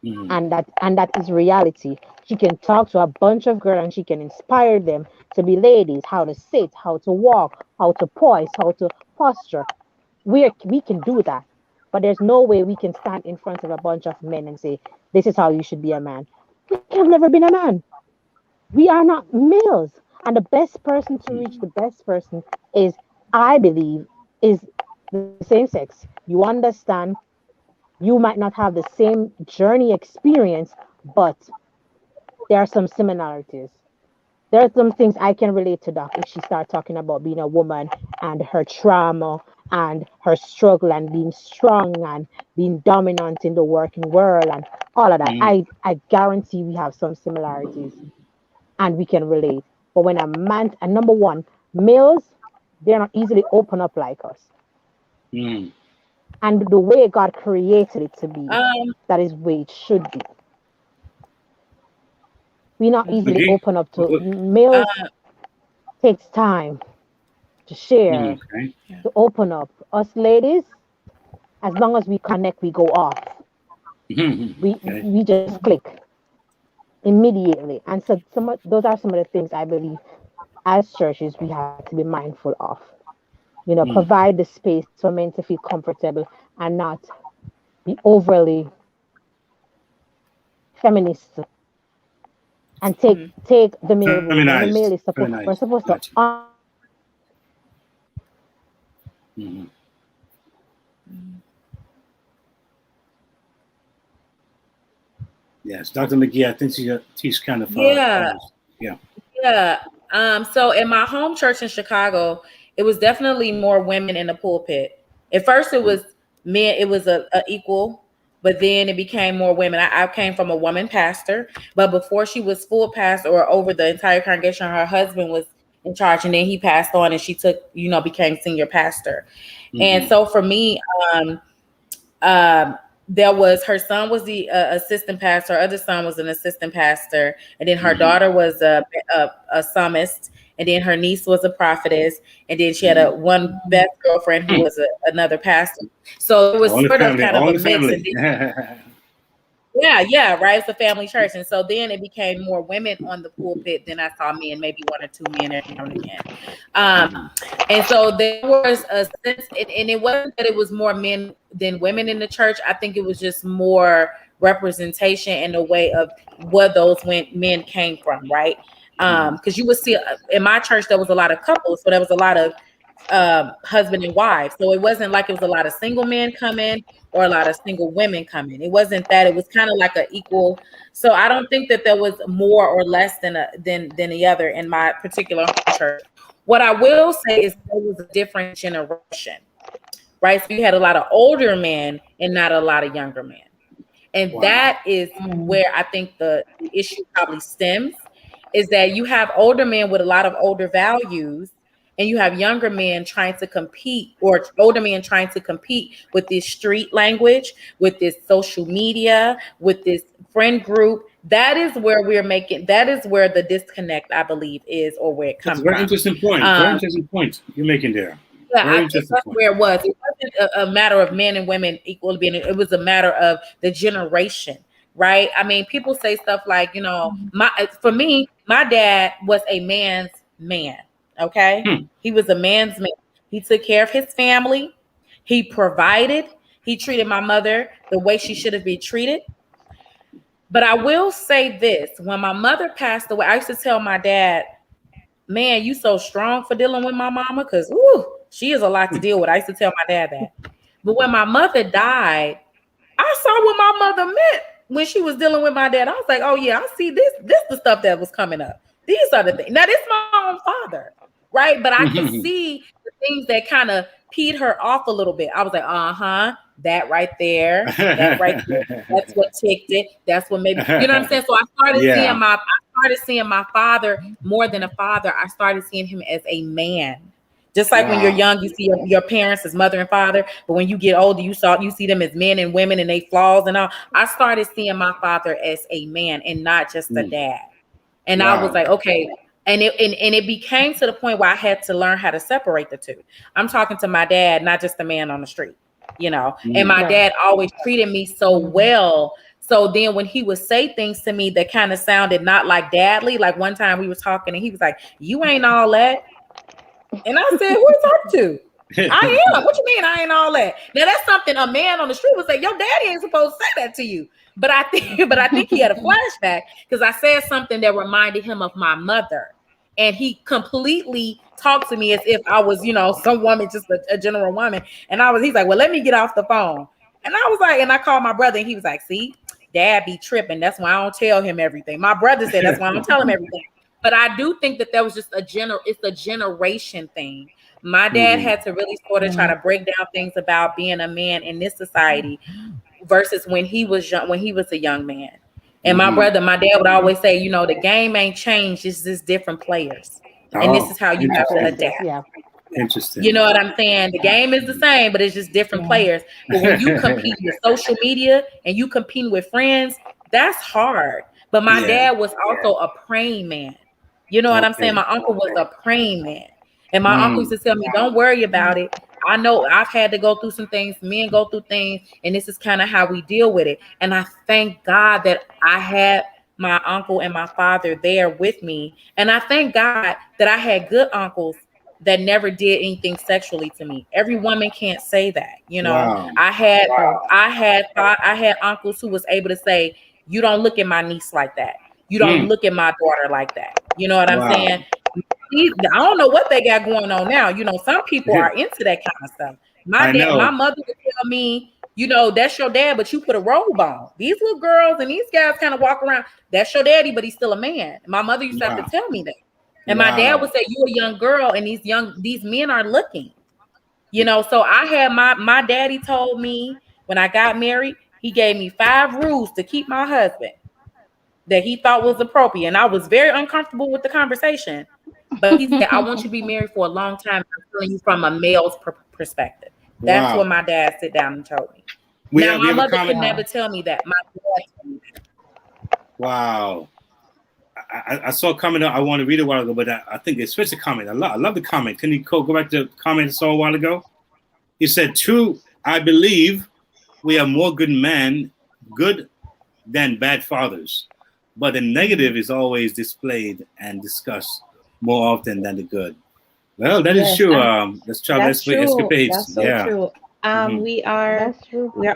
And that is reality. She can talk to a bunch of girls and she can inspire them to be ladies, how to sit, how to walk, how to poise, how to posture. We can do that. But there's no way we can stand in front of a bunch of men and say, this is how you should be a man. We have never been a man. We are not males. And the best person to reach the best person is, I believe, is the same sex. You understand, you might not have the same journey experience, but there are some similarities. There are some things I can relate to, Doc, if she starts talking about being a woman and her trauma and her struggle and being strong and being dominant in the working world and all of that. I guarantee we have some similarities and we can relate. But when a man, and number one, males, they're not easily open up like us. And the way God created it to be, that is the way it should be. We not easily open up to males. Takes time to share, to open up. Us ladies, as long as we connect, we go off. We just click immediately. And so those are some of the things I believe as churches we have to be mindful of. You know, provide the space for men to feel comfortable and not be overly feminist and take the male role. And the male is supposed to Yes, Dr. McGee, I think she's kind of So in my home church in Chicago, it was definitely more women in the pulpit. At first, it was men. It was a equal, but then it became more women. I came from a woman pastor, but before she was full pastor or over the entire congregation, her husband was in charge, and then he passed on, and she became senior pastor. And so for me, there was her son was the assistant pastor, her other son was an assistant pastor, and then her daughter was a psalmist, and then her niece was a prophetess, and then she had one best girlfriend who was another pastor. So it was sort of kind of a mix. Right. It's a family church, and so then it became more women on the pulpit. Then I saw men, maybe one or two men every now and again. And so there was a sense, and it wasn't that it was more men than women in the church. I think it was just more representation in the way of where those men came from, right? Because you would see in my church there was a lot of couples, so there was a lot of husband and wife. So it wasn't like it was a lot of single men coming or a lot of single women coming. It wasn't that. It was kind of like an equal. So I don't think that there was more or less than the other in my particular church. What I will say is there was a different generation, right? So you had a lot of older men and not a lot of younger men. And that is where I think the issue probably stems, is that you have older men with a lot of older values, and you have younger men trying to compete, or older men trying to compete with this street language, with this social media, with this friend group. That is where that is where the disconnect, I believe, is, or where it comes from. Very interesting point. Very interesting point you're making there. Yeah, I think that's where it was. It wasn't a matter of men and women equally being. It was a matter of the generation, right? I mean, people say stuff like, for me, my dad was a man's man. Okay, he was a man's man. He took care of his family. He provided. He treated my mother the way she should have been treated. But I will say this: when my mother passed away, I used to tell my dad, "Man, you so strong for dealing with my mama, because she is a lot to deal with." I used to tell my dad that. But when my mother died, I saw what my mother meant when she was dealing with my dad. I was like, "Oh yeah, I see this. This the stuff that was coming up. These are the things." Now, this is my own father, right? But I could see the things that kind of peed her off a little bit. I was like, that right there, that right there, that's what ticked it. That's what maybe, you know what I'm saying? So I started started seeing my father more than a father. I started seeing him as a man. Just like when you're young, you see your parents as mother and father, but when you get older, you see them as men and women and they flaws and all. I started seeing my father as a man and not just a dad. And I was like, okay. And it became to the point where I had to learn how to separate the two. I'm talking to my dad, not just a man on the street, and my dad always treated me so well. So then when he would say things to me that kind of sounded not like dadly, like one time we was talking and he was like, you ain't all that. And I said, who you talking to? I am. What you mean I ain't all that? Now that's something a man on the street would say, your daddy ain't supposed to say that to you. But I think he had a flashback because I said something that reminded him of my mother. And he completely talked to me as if I was, some woman, just a general woman. And he's like, well, let me get off the phone. And I was like, and I called my brother and he was like, see, dad be tripping. That's why I don't tell him everything. My brother said that's why I don't tell him everything. But I do think that was just it's a generation thing. My dad had to really sort of try to break down things about being a man in this society versus when he was young, when he was a young man. And my dad would always say, the game ain't changed. It's just different players. And this is how you have to adapt. Yeah. Interesting. You know what I'm saying? The game is the same, but it's just different players. But when you compete with social media and you compete with friends, that's hard. But my dad was also a praying man. You know what I'm saying? My uncle was a praying man. And my uncle used to tell me, don't worry about it. I know I've had to go through some things. Men go through things. And this is kind of how we deal with it. And I thank God that I had my uncle and my father there with me. And I thank God that I had good uncles that never did anything sexually to me. Every woman can't say that. I had uncles who was able to say, you don't look at my niece like that. You don't look at my daughter like that. You know what I'm saying? I don't know what they got going on now. Some people are into that kind of stuff. My mother would tell me, that's your dad, but you put a robe on. These little girls and these guys kind of walk around. That's your daddy, but he's still a man. My mother used to have to tell me that. And my dad would say, you're a young girl and these men are looking. So I had my daddy told me when I got married, he gave me 5 rules to keep my husband that he thought was appropriate. And I was very uncomfortable with the conversation. But he said, I want you to be married for a long time. I'm telling you from a male's perspective. That's what my dad sit down and told me. Now, my mother could never tell me that. My dad told me that. Wow. I saw a comment I want to read a while ago, but I think they switched the comment. I love the comment. Can you go back to the comment I saw a while ago? He said, true, I believe we are more good than bad fathers. But the negative is always displayed and discussed more often than the good. Well, that is true. Let's try escapades. That's so true. We are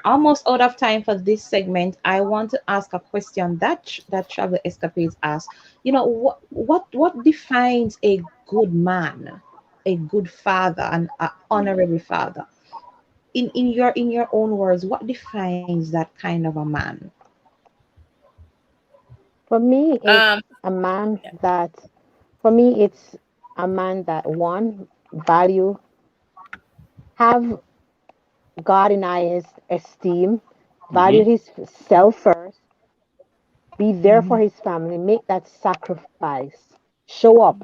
almost out of time for this segment. I want to ask a question that Travel Escapades asks. What defines a good man, a good father, an honorable father? In your own words, what defines that kind of a man? For me, it's a man that. For me, it's a man that value, have God in highest esteem, value his self first, be there for his family, make that sacrifice, show up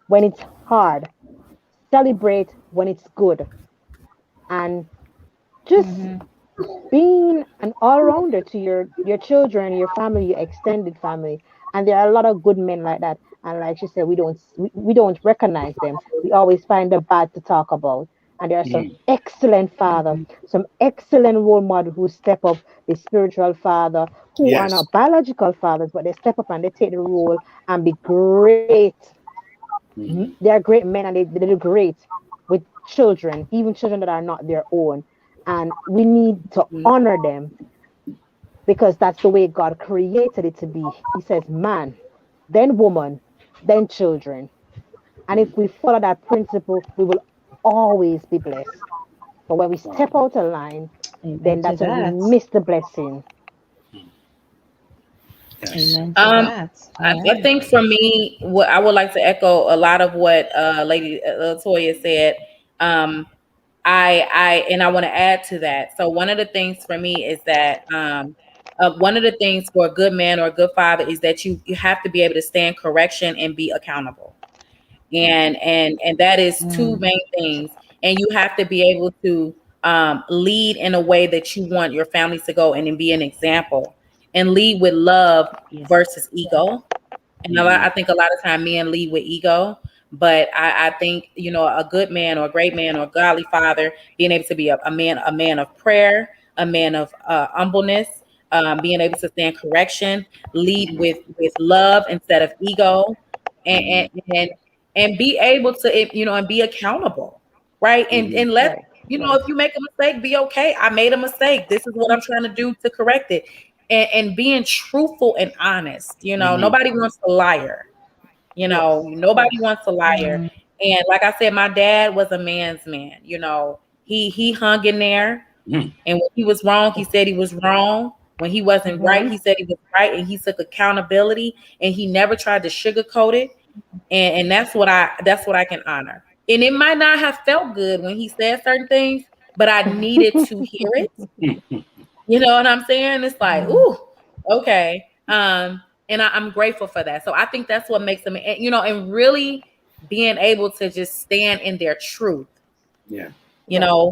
when it's hard, celebrate when it's good, and just being an all-rounder to your children, your family, your extended family. And there are a lot of good men like that. And like she said, we don't recognize them. We always find the bad to talk about. And there are some excellent fathers, some excellent role models who step up, the spiritual father, who are not biological fathers, but they step up and they take the role and be great. They are great men and they do great with children, even children that are not their own. And we need to honor them because that's the way God created it to be. He says man, then woman, then children. And if we follow that principle, we will always be blessed. But when we step out of line, then that's when we miss the blessing. I think for me, what I would like to echo a lot of what Lady Latoya said. I want to add to that. So one of the things for me is that one of the things for a good man or a good father is that you have to be able to stand correction and be accountable. And that is two main things. And you have to be able to lead in a way that you want your families to go and then be an example and lead with love versus ego. And I think a lot of time men lead with ego, but I think, you know, a good man or a great man or a godly father, being able to be a man of prayer, a man of humbleness, being able to stand correction, lead with love instead of ego, and be able to, you know, and be accountable, right? And let, you know, if you make a mistake, be okay. I made a mistake. This is what I'm trying to do to correct it. And being truthful and honest, you know, nobody wants a liar, you know, nobody wants a liar. And like I said, my dad was a man's man, you know, he hung in there. And when he was wrong, he said he was wrong. When he wasn't right, he said he was right. And he took accountability and he never tried to sugarcoat it. And that's what I can honor. And it might not have felt good when he said certain things, but I needed to hear it. You know what I'm saying? It's like, ooh, okay. And I'm grateful for that. So I think that's what makes them, you know, and really being able to just stand in their truth. Yeah. You know,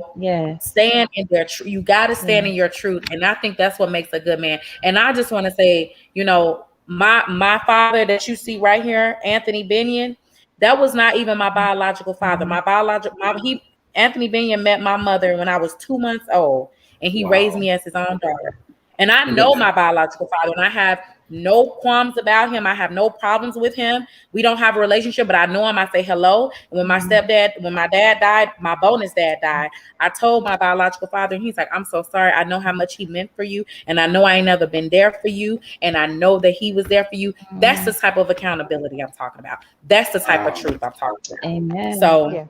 stand in their truth. You got to stand in your truth. And I think that's what makes a good man. And I just want to say, you know, my father that you see right here, Anthony Binion, that was not even my biological father. Anthony Binion met my mother when I was 2 months old. And he raised me as his own daughter. And I know my biological father, and I have no qualms about him. I have no problems with him. We don't have a relationship, but I know him. I say hello. And when my dad died, my bonus dad died, I told my biological father, and he's like, I'm so sorry. I know how much he meant for you. And I know I ain't never been there for you. And I know that he was there for you. That's the type of accountability I'm talking about. That's the type of truth I'm talking about. Amen. So,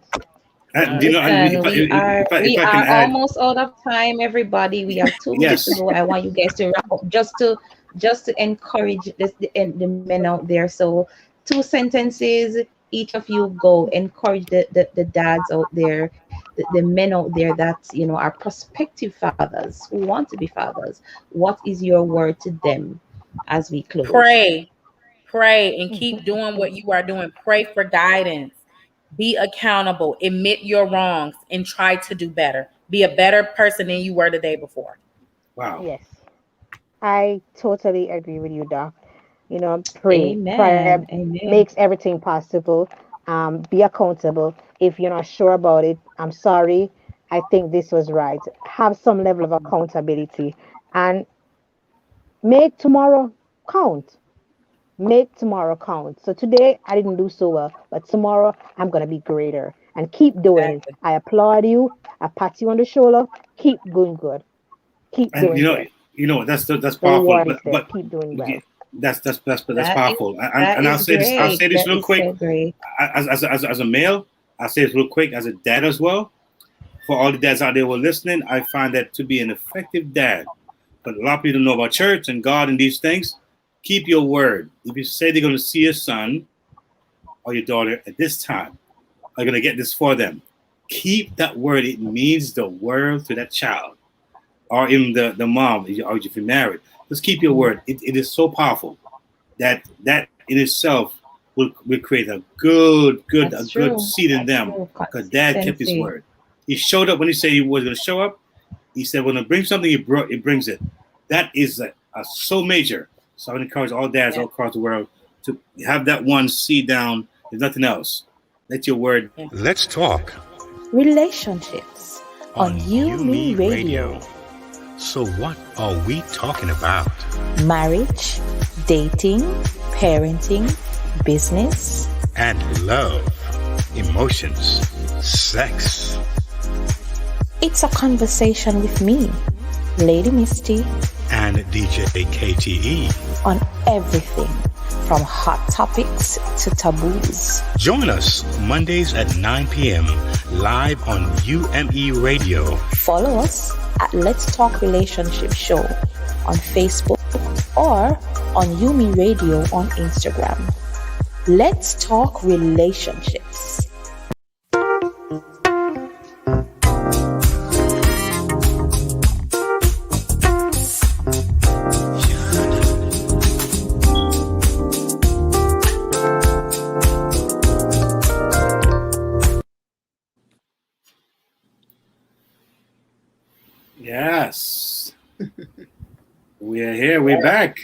we are almost out of time, everybody. We have 2 minutes to go. I want you guys to wrap up just to encourage the men out there. So 2 sentences, each of you go. Encourage the dads out there, the men out there that, you know, are prospective fathers who want to be fathers. What is your word to them as we close? Pray and keep doing what you are doing. Pray for guidance. Be accountable, admit your wrongs, and try to do better. Be a better person than you were the day before. Wow. Yes. I totally agree with you, Doc. You know, pray. Amen. Prayer Amen. makes everything possible. Be accountable. If you're not sure about it, I'm sorry. I think this was right. Have some level of accountability and make tomorrow count. Make tomorrow count. So today I didn't do so well, but tomorrow I'm going to be greater and keep doing it. I applaud you. I pat you on the shoulder. Keep doing good. Keep doing good. You know, that's powerful. But keep doing well. That's powerful. And I'll say this real quick. As a male, I'll say this real quick. As a dad as well, for all the dads out there who are listening, I find that to be an effective dad. But a lot of people don't know about church and God and these things. Keep your word. If you say they're going to see your son or your daughter at this time, are going to get this for them, keep that word. It means the world to that child, or even the mom, or if you're married. Just keep your word. It is so powerful that in itself will create a good seed in them, because dad kept his word. He showed up when he said he was going to show up. He said when it brings something, he brings it. That is so major. So I would encourage all dads all across the world to have that one seed down. There's nothing else. Let your word. Let's talk relationships on UMERADIO. So what are we talking about? Marriage, dating, parenting, business, and love, emotions, sex. It's a conversation with me, Lady Misty, and DJ KTE on everything from hot topics to taboos. Join us Mondays at 9 p.m. live on UMERADIO. Follow us at Let's Talk Relationship Show on Facebook or on UMERADIO on Instagram. Let's talk relationships. Yes. We are here. We're back.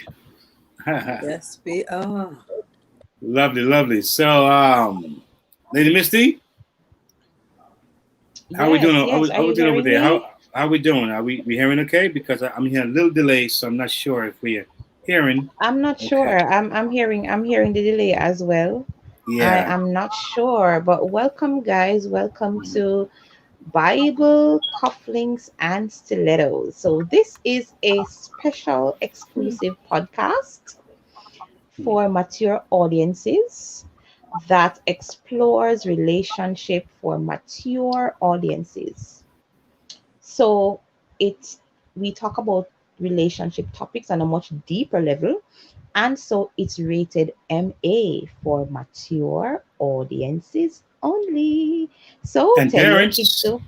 Yes, we are. Lovely, lovely. So, Lady Misty, how are we doing? Yes. How we doing over there? Me? How we doing? Are we hearing okay? Because I'm hearing a little delay, so I'm not sure if we are hearing. I'm not sure. I'm hearing the delay as well. Yeah. I am not sure, but welcome, guys. Welcome to Bible Cufflinks and Stilettos. So this is a special exclusive podcast for mature audiences that explores relationship for mature audiences. So we talk about relationship topics on a much deeper level, and so it's rated MA for mature audiences only. So and tell parents, your kids to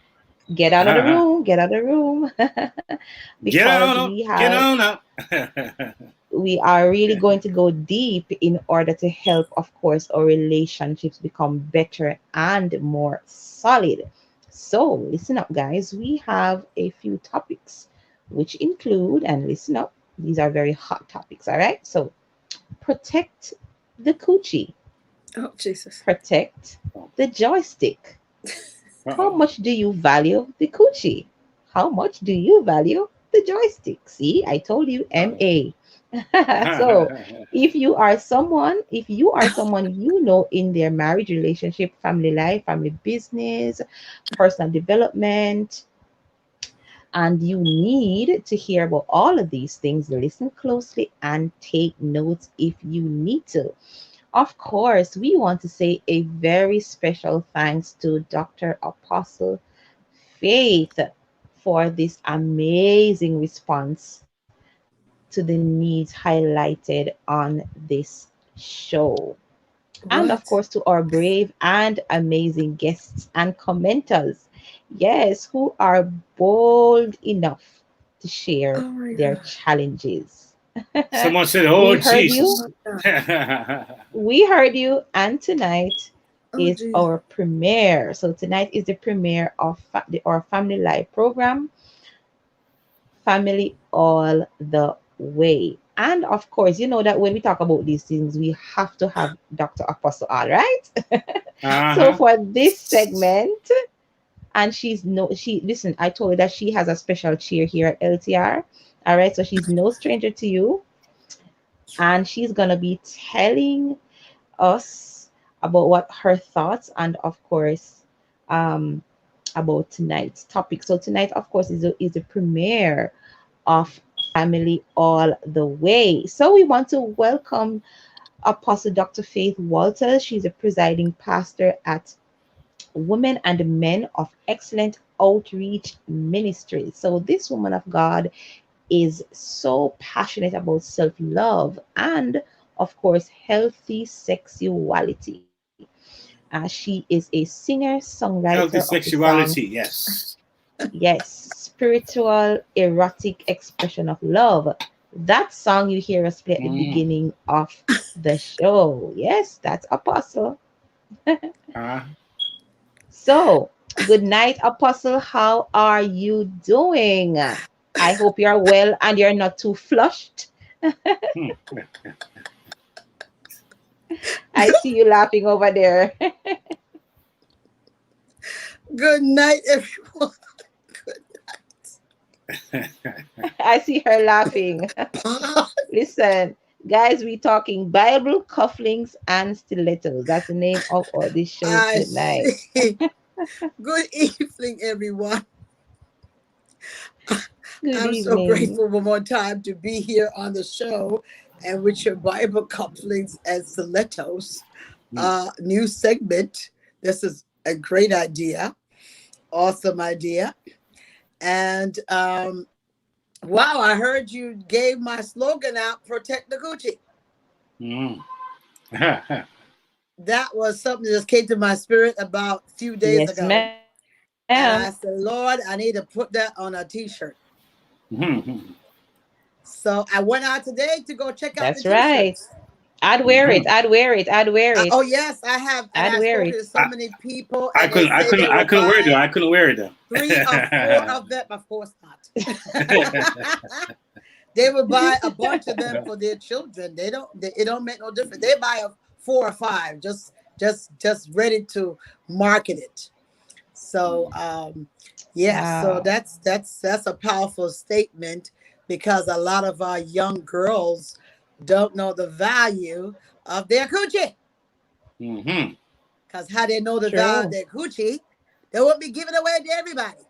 get out of the room, because get on up. We are really going to go deep in order to help, of course, our relationships become better and more solid. So listen up, guys. We have a few topics which include, and listen up, these are very hot topics, all right? So protect the coochie. Oh, Jesus. Protect the joystick. How much do you value the coochie? How much do you value the joystick? See, I told you MA. So if you are someone you know in their marriage, relationship, family life, family business, personal development, and you need to hear about all of these things, listen closely and take notes if you need to. Of course, we want to say a very special thanks to Dr. Apostle Faith for this amazing response to the needs highlighted on this show. And of course, to our brave and amazing guests and commenters, yes, who are bold enough to share their challenges. Someone said, "Oh, Jesus." We heard you, and tonight is our premiere. So tonight is the premiere of our Family Life program, Family All the Way. And of course, you know that when we talk about these things, we have to have Dr. Apostle, all right? So for this segment, and listen, I told her that she has a special chair here at LTR. All right, so she's no stranger to you. And she's gonna be telling us about what her thoughts and of course about tonight's topic. So tonight, of course, is a premiere of Family All the Way. So we want to welcome Apostle Dr. Faith Walters. She's a presiding pastor at Women and Men of Excellent Outreach Ministries. So this woman of God is so passionate about self-love and of course healthy sexuality. She is a singer songwriter Healthy of sexuality, the song, yes. yes, spiritual erotic expression of love. That song you hear us play at the beginning of the show. Yes, that's Apostle. So good night, Apostle. How are you doing? I hope you're well and you're not too flushed. I see you laughing over there. Good night, everyone. Good night. I see her laughing. Listen, guys, we're talking Bible cufflinks and stilettos. That's the name of this show tonight. Good evening, everyone. I'm evening. So grateful one more time to be here on the show and with your Bible couplings and stilettos. New segment. This is a great idea. Awesome idea. And wow, I heard you gave my slogan out, protect the Gucci. That was something that just came to my spirit about a few days ago. Ma'am. And I said, Lord, I need to put that on a t-shirt. So I went out today to go check out the t-shirts. I'd wear it. I'd wear it. I'd wear it. Oh yes, I have. And I'd I've wear spoken it. to so many people. I couldn't wear it though. I couldn't wear it though. 3 or 4 of them, of course not. They would buy a bunch of them for their children. It don't make no difference. They buy 4 or 5, just ready to market it. So yeah, wow. So that's a powerful statement, because a lot of our young girls don't know the value of their coochie. Because how they know the value of their coochie, they won't be giving away to everybody.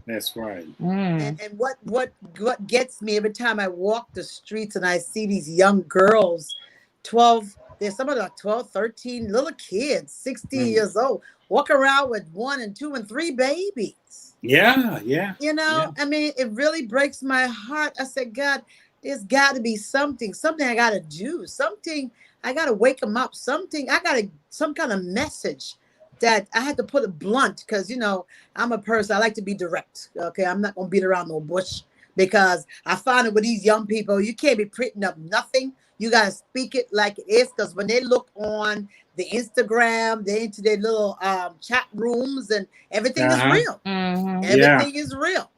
That's right. And what gets me every time I walk the streets and I see these young girls, 12, there's some of them 12, 13 little kids, 16 years old, walk around with 1 and 2 and 3 babies. Yeah. You know, I mean, it really breaks my heart. I said, God, there's got to be something I got to do, something I got to wake them up, some kind of message that I had to put it blunt, because, you know, I'm a person, I like to be direct. Okay. I'm not going to beat around no bush, because I find it with these young people, you can't be printing up nothing. You got to speak it like it is, because when they look on the Instagram, they're into their little chat rooms, and everything is real. Everything is real.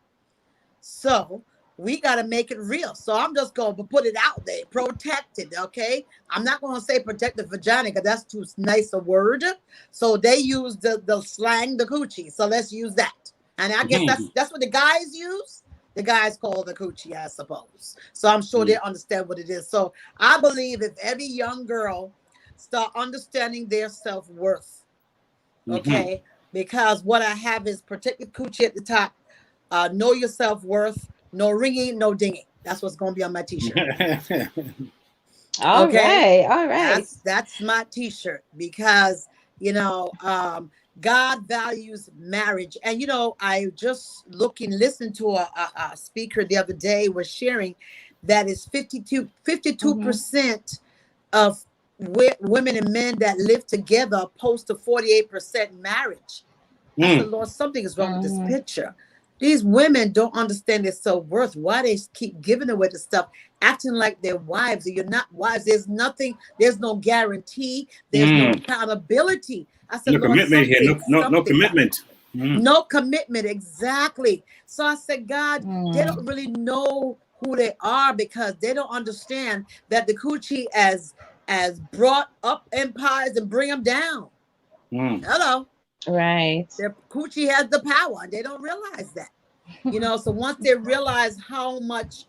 So we got to make it real. So I'm just going to put it out there, protect it, okay? I'm not going to say protect the vagina, because that's too nice a word. So they use the slang, the coochie. So let's use that. And I guess that's what the guys use. The guys call the coochie, I suppose. So I'm sure they understand what it is. So I believe if every young girl start understanding their self-worth, okay? Because what I have is protect the coochie at the top, know your self-worth, no ringing, no dinging. That's what's going to be on my t-shirt. All right. That's my t-shirt, because, you know, God values marriage. And, you know, I just listened to a speaker the other day was sharing that is 52% of women and men that live together opposed to 48% marriage. I said, Lord, something is wrong with this picture. These women don't understand their self-worth. Why they keep giving away the stuff, acting like they're wives, and you're not wives. There's no guarantee. There's no accountability. I said, no commitment here. No commitment. No commitment, exactly. So I said, God, they don't really know who they are, because they don't understand that the coochie has brought up empires and bring them down. Hello. Right. Their coochie has the power. They don't realize that. You know, so once they realize how much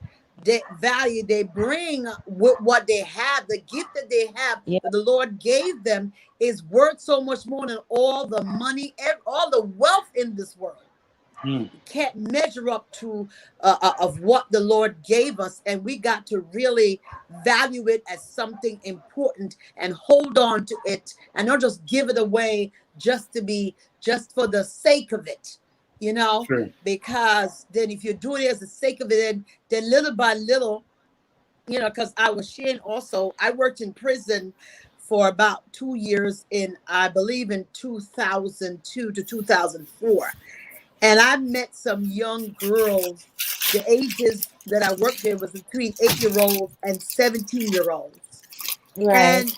value they bring with what they have, the gift that they have, that the Lord gave them, is worth so much more than all the money, all the wealth in this world. You can't measure up to of what the Lord gave us, and we got to really value it as something important and hold on to it, and not just give it away just for the sake of it, you know. Because then if you're doing it as the sake of it, then little by little, you know, because I was sharing also, I worked in prison for about 2 years I believe in 2002 to 2004. And I met some young girls. The ages that I worked there was between 8-year-olds and 17-year-olds. Right. And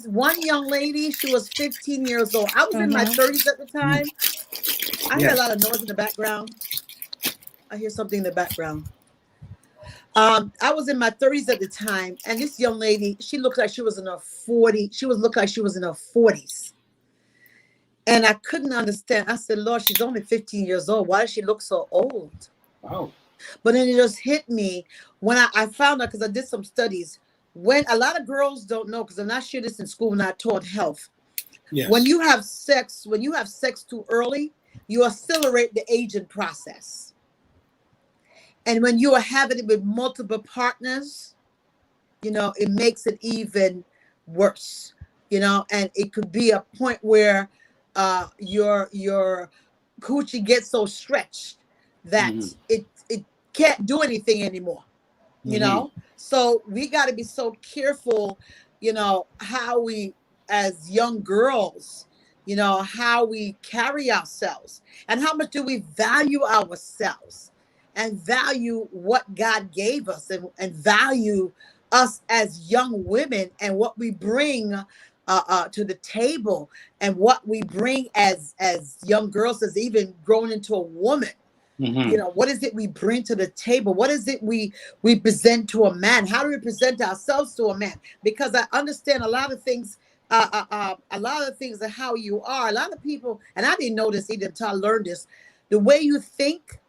one young lady, she was 15 years old. I was in my 30s at the time. I hear a lot of noise in the background. I hear something in the background. I was in my 30s at the time, and this young lady, she looked like she was in her 40s. She looked like she was in her 40s. And I couldn't understand. I said, Lord, she's only 15 years old. Why does she look so old? Oh. But then it just hit me when I found out, because I did some studies. When a lot of girls don't know, because I'm not sure this in school when I taught health. Yes. When you have sex too early, you accelerate the aging process. And when you are having it with multiple partners, you know, it makes it even worse, you know, and it could be a point where your coochie gets so stretched that it can't do anything anymore, you know. So we got to be so careful, you know, how we as young girls, you know, how we carry ourselves, and how much do we value ourselves and value what God gave us, and value us as young women and what we bring to the table, and what we bring as young girls, as even grown into a woman. You know, what is it we bring to the table? What is it we present to a man? How do we present ourselves to a man? Because I understand a lot of things. A lot of things are how you are. A lot of people, and I didn't know this either until I learned this. The way you think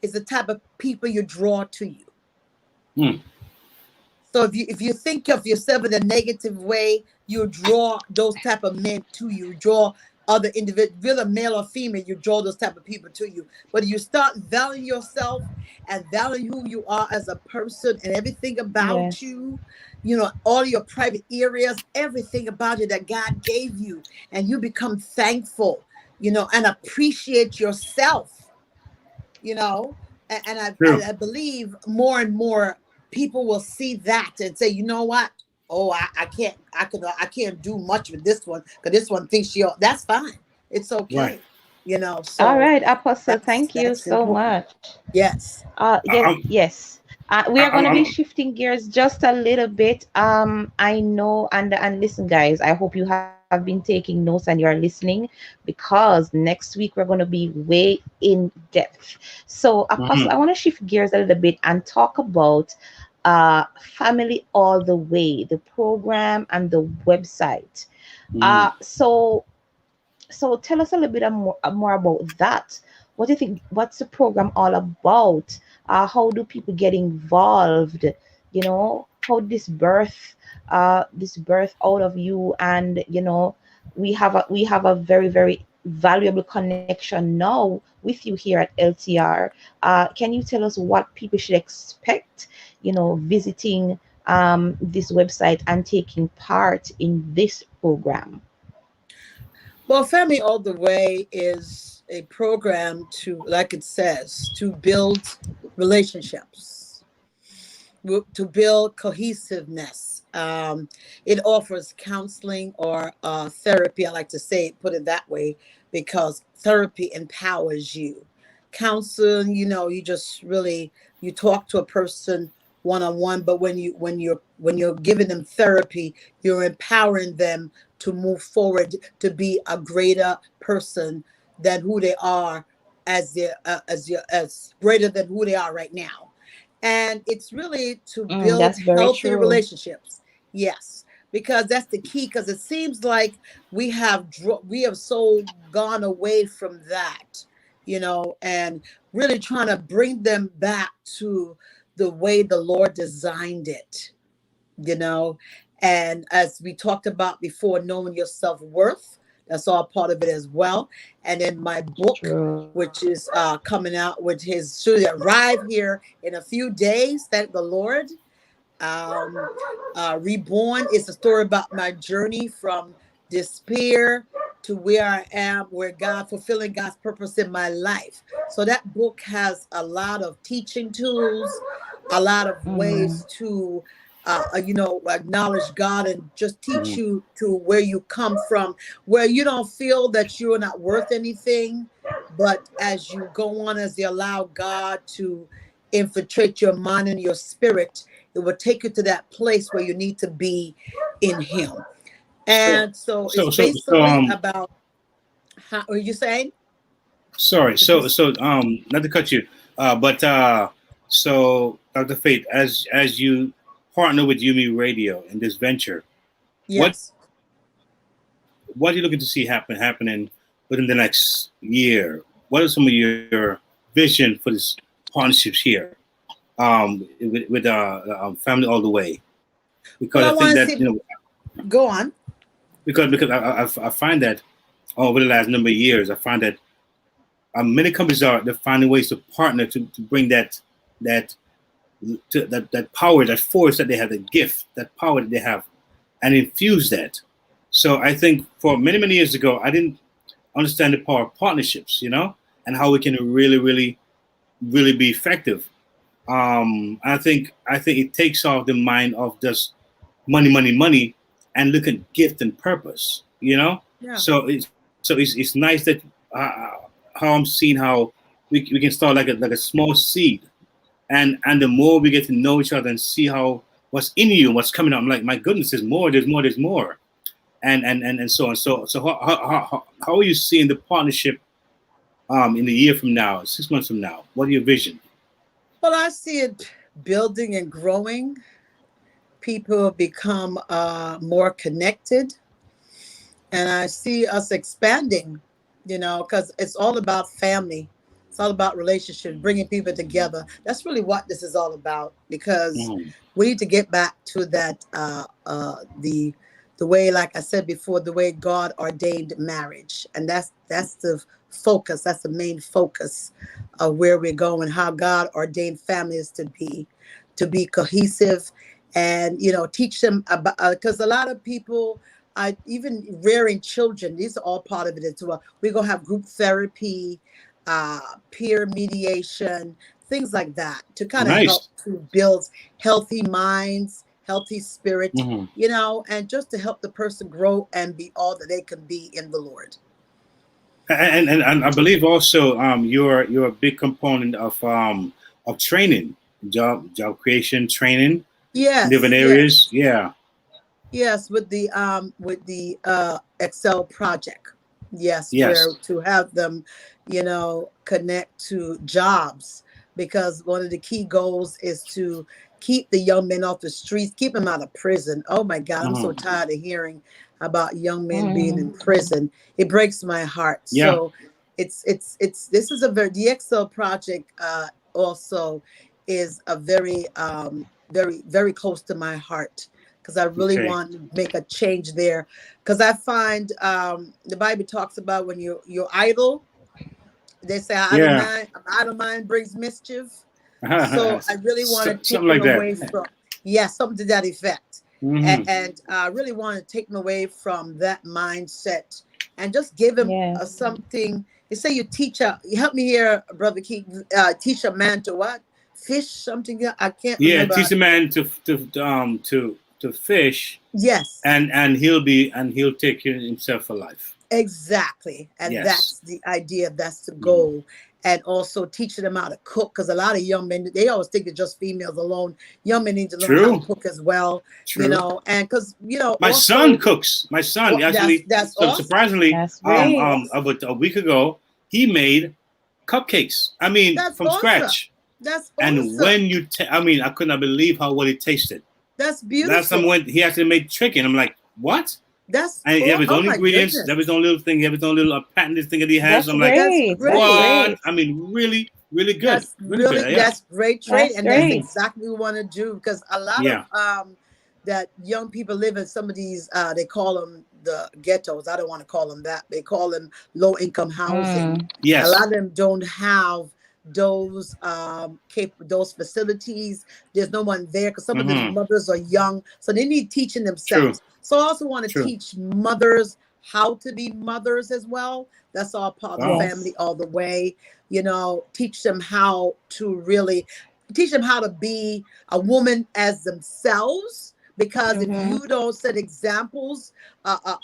is the type of people you draw to you. So if you think of yourself in a negative way, you draw those type of men to you. You draw other individuals, whether male or female, you draw those type of people to you. But you start valuing yourself and valuing who you are as a person and everything about you, you know, all your private areas, everything about you that God gave you, and you become thankful, you know, and appreciate yourself, you know, and I believe more and more people will see that and say, you know what? Oh, I can't do much with this one because this one thinks that's fine. It's okay. Right. You know. So all right, Apostle, thank you so much. Yes. Yes. We are going to be shifting gears just a little bit. I know, and listen, guys, I hope you have been taking notes and you are listening, because next week we're going to be way in depth. So, Apostle, I want to shift gears a little bit and talk about Family All the Way, the program and the website. So tell us a little bit more about that. What do you think? What's the program all about? How do people get involved? You know, how this birth out of you, and you know, we have a very, very valuable connection now with you here at LTR. Can you tell us what people should expect? You know, visiting this website and taking part in this program. Well, Family All the Way is a program to, like it says, to build relationships, to build cohesiveness. It offers counseling or therapy. I like to put it that way, because therapy empowers you. Counseling, you know, you just really, you talk to a person one-on-one, but when you're giving them therapy, you're empowering them to move forward, to be a greater person than who they are, as greater than who they are right now. And it's really to build healthy relationships. Yes, because that's the key. Because it seems like we have so gone away from that, you know, and really trying to bring them back to the way the Lord designed it, you know. And as we talked about before, knowing your self-worth, that's all part of it as well. And then my book, which is coming out, which should arrive here in a few days, thank the Lord. Reborn is a story about my journey from despair to where I am, fulfilling God's purpose in my life. So that book has a lot of teaching tools, a lot of ways to acknowledge God and just teach you to where you come from, where you don't feel that you're not worth anything. But as you go on, as you allow God to infiltrate your mind and your spirit, it will take you to that place where you need to be in Him. And so it's basically about, how are you saying? Sorry. So not to cut you, but so Dr. Faith, as you partner with UMERADIO in this venture, yes, what are you looking to see happening within the next year? What are some of your vision for this partnerships here with Family All the Way? Because I think that go on. Because I find that over the last number of years, I find that many companies they're finding ways to partner to bring that power, that force that they have, the gift, that power that they have, and infuse that. So I think for many years ago, I didn't understand the power of partnerships, you know, and how we can really be effective. I think it takes off the mind of just money, and look at gift and purpose, you know. Yeah. So it's nice that how I'm seeing how we can start like a small seed, and the more we get to know each other and see how what's in you and what's coming out. I'm like, my goodness, there's more, and so on. So how are you seeing the partnership in a year from now, 6 months from now? What are your vision? Well, I see it building and growing. People become more connected, and I see us expanding, because it's all about family. It's all about relationships, bringing people together. That's really what this is all about, because we need to get back to that, the way, like I said before, the way God ordained marriage. And that's the focus. That's the main focus of where we're going, how God ordained families to be cohesive, and, teach them about, because a lot of people, even rearing children, these are all part of it as well. We're going to have group therapy, peer mediation, things like that, to kind of help to build healthy minds, healthy spirit, and just to help the person grow and be all that they can be in the Lord. And I believe also you're a big component of training, job creation, training. Yes, in different areas. Yes, with the Excel project. Yes, where to have them, connect to jobs, because one of the key goals is to keep the young men off the streets, keep them out of prison. Oh my God, I'm so tired of hearing about young men being in prison. It breaks my heart. Yeah. So this is the Excel project also is a very very, very close to my heart, because I really want to make a change there. Because I find the Bible talks about when you're idle, they say idle mind brings mischief. So I really want to take them away from, something to that effect. And I really want to take them away from that mindset and just give them something. You say you help me here, Brother Keith, teach a man to what? Fish, something. I can't remember. Teach a man to fish. Yes. And he'll take care of himself for life. Exactly. And that's the idea. That's the goal. And also teaching them how to cook, because a lot of young men, they always think it's just females alone. Young men need to learn how to cook as well. True. And because my son cooks. My son actually, that's awesome. Surprisingly, about a week ago, he made cupcakes. I mean, from scratch. That's awesome. And when I could not believe how well it tasted. That's beautiful. Last time when he actually made chicken, I'm like, what? And he have his own ingredients. Goodness. There was no little thing. He have his own little patented thing that he has. That's I'm great. like, what? I mean, really, really good. That's really good. That's great trade, and that's exactly what we want to do, because a lot of that young people live in some of these. They call them the ghettos. I don't want to call them that. They call them low income housing. Yes. A lot of them don't have those those facilities. There's no one there, because some of the mothers are young, so they need teaching themselves. So I also want to teach mothers how to be mothers as well. That's all part of the family all the way. Teach them how to be a woman as themselves, because if you don't set examples,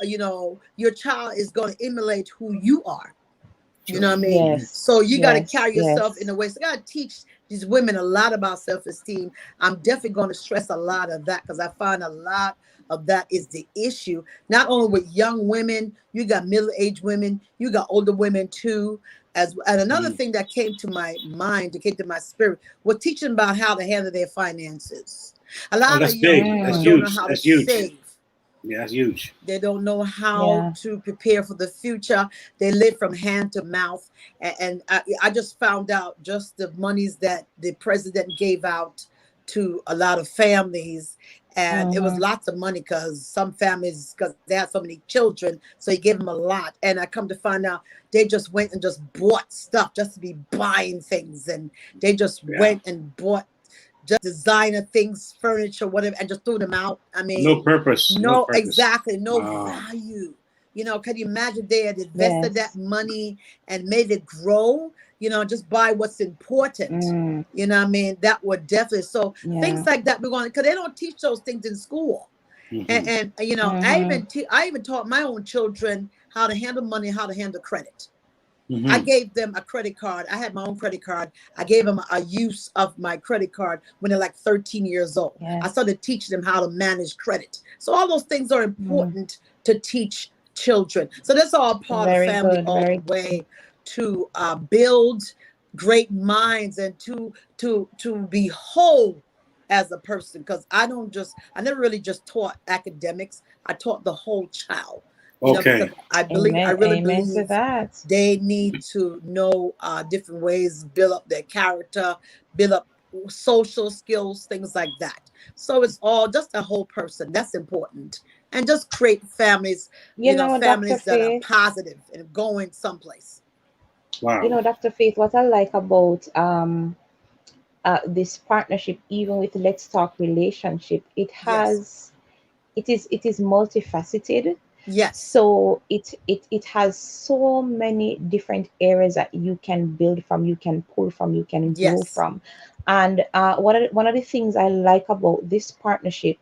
your child is going to emulate who you are. You know what I mean? Yes. So you got to carry yourself in a way. So I got to teach these women a lot about self-esteem. I'm definitely going to stress a lot of that, because I find a lot of that is the issue. Not only with young women, you got middle-aged women, you got older women too. And another thing that came to my mind, that came to my spirit, was teaching about how to handle their finances. A lot of young people don't know how to save. Yeah, that's huge. They don't know how to prepare for the future. They live from hand to mouth. And I just found out just the monies that the president gave out to a lot of families. And it was lots of money, because some families, because they had so many children, so he gave them a lot. And I come to find out they just went and just bought stuff just to be buying things. And they just went and bought just designer things, furniture, whatever, and just threw them out. I mean, no purpose. No, exactly. No value. Can you imagine they had invested that money and made it grow? Just buy what's important. You know what I mean? That would definitely. So things like that, because they don't teach those things in school. And I even taught my own children how to handle money, how to handle credit. I gave them a credit card. I had my own credit card. I gave them a use of my credit card when they're like 13 years old. I started teaching them how to manage credit. So all those things are important to teach children. So that's all part of family all the way to build great minds and to be whole as a person. Because I never really just taught academics. I taught the whole child. You know, because I really believe that they need to know different ways, build up their character, build up social skills, things like that. So it's all just a whole person. That's important. And just create families, families that are positive and going someplace. Wow. You know, Dr. Faith, what I like about this partnership, even with Let's Talk Relationship, it is multifaceted. Yes. So it has so many different areas that you can build from, you can pull from, you can grow from. And one of the things I like about this partnership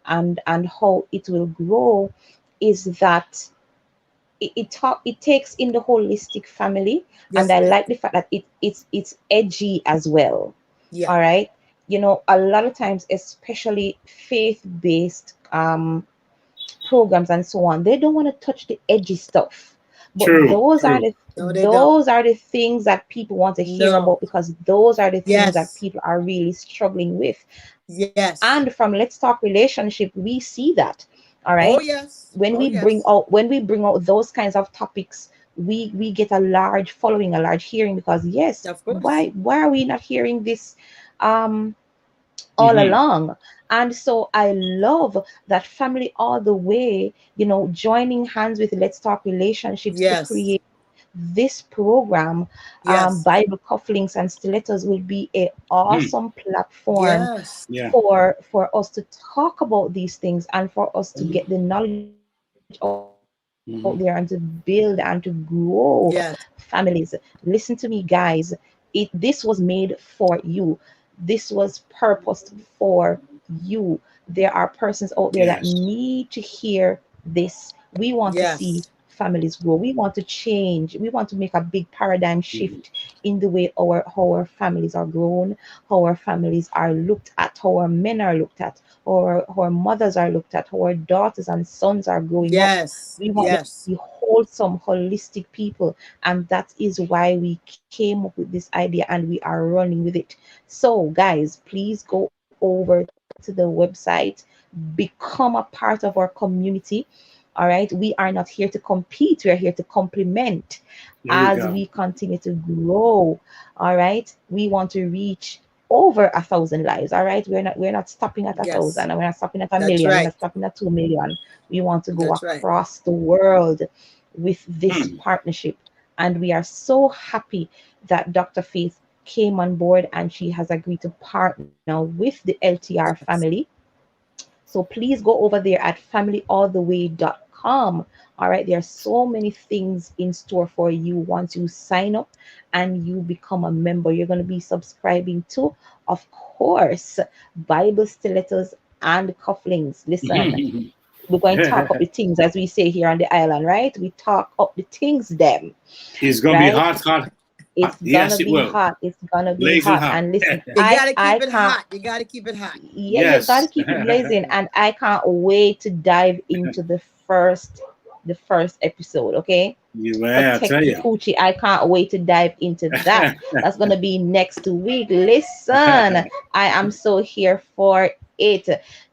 and how it will grow is that it takes in the holistic family. And I like the fact that it's edgy as well. Yeah. All right. You know, a lot of times, especially faith-based programs and so on, they don't want to touch the edgy stuff, but those are the things that people want to hear about, because those are the things that people are really struggling with. And from Let's Talk Relationship, we see that. All right. When we bring out those kinds of topics, we get a large following, a large hearing, because why are we not hearing this all along? And so I love that Family All the Way, joining hands with Let's Talk Relationships to create this program. Bible Cufflinks and Stilettos will be an awesome platform for us to talk about these things and for us to get the knowledge out there and to build and to grow families. Listen to me, guys. This was made for you. This was purposed for you. There are persons out there that need to hear this. We want to see families grow. We want to change. We want to make a big paradigm shift in the way how our families are grown, how our families are looked at, how our men are looked at, how our mothers are looked at, how our daughters and sons are growing up. We want to be wholesome, holistic people. And that is why we came up with this idea and we are running with it. So guys, please go over to the website, become a part of our community. All right, we are not here to compete, we are here to complement as we continue to grow. All right, we want to reach over 1,000 lives. All right, we're not stopping at 1,000, and we're not stopping at a million, we're not stopping at 2 million. We want to go across the world with this partnership, and we are so happy that Dr. Faith came on board and she has agreed to partner with the LTR family. So please go over there at familyalltheway.com. All right, there are so many things in store for you once you sign up and you become a member. You're going to be subscribing to, of course, Bible Stilettos and Cufflinks. Listen, we're going to talk up the things, as we say here on the island, right? We talk up the things, them. It's going to be hot. It's gonna be hot. It's gonna be blazing hot. And listen, you gotta keep it hot. You gotta keep it hot. Yeah, you gotta keep it blazing. And I can't wait to dive into the first episode. Okay. I tell you. Coochie, I can't wait to dive into that. That's gonna be next week. Listen, I am so here for it.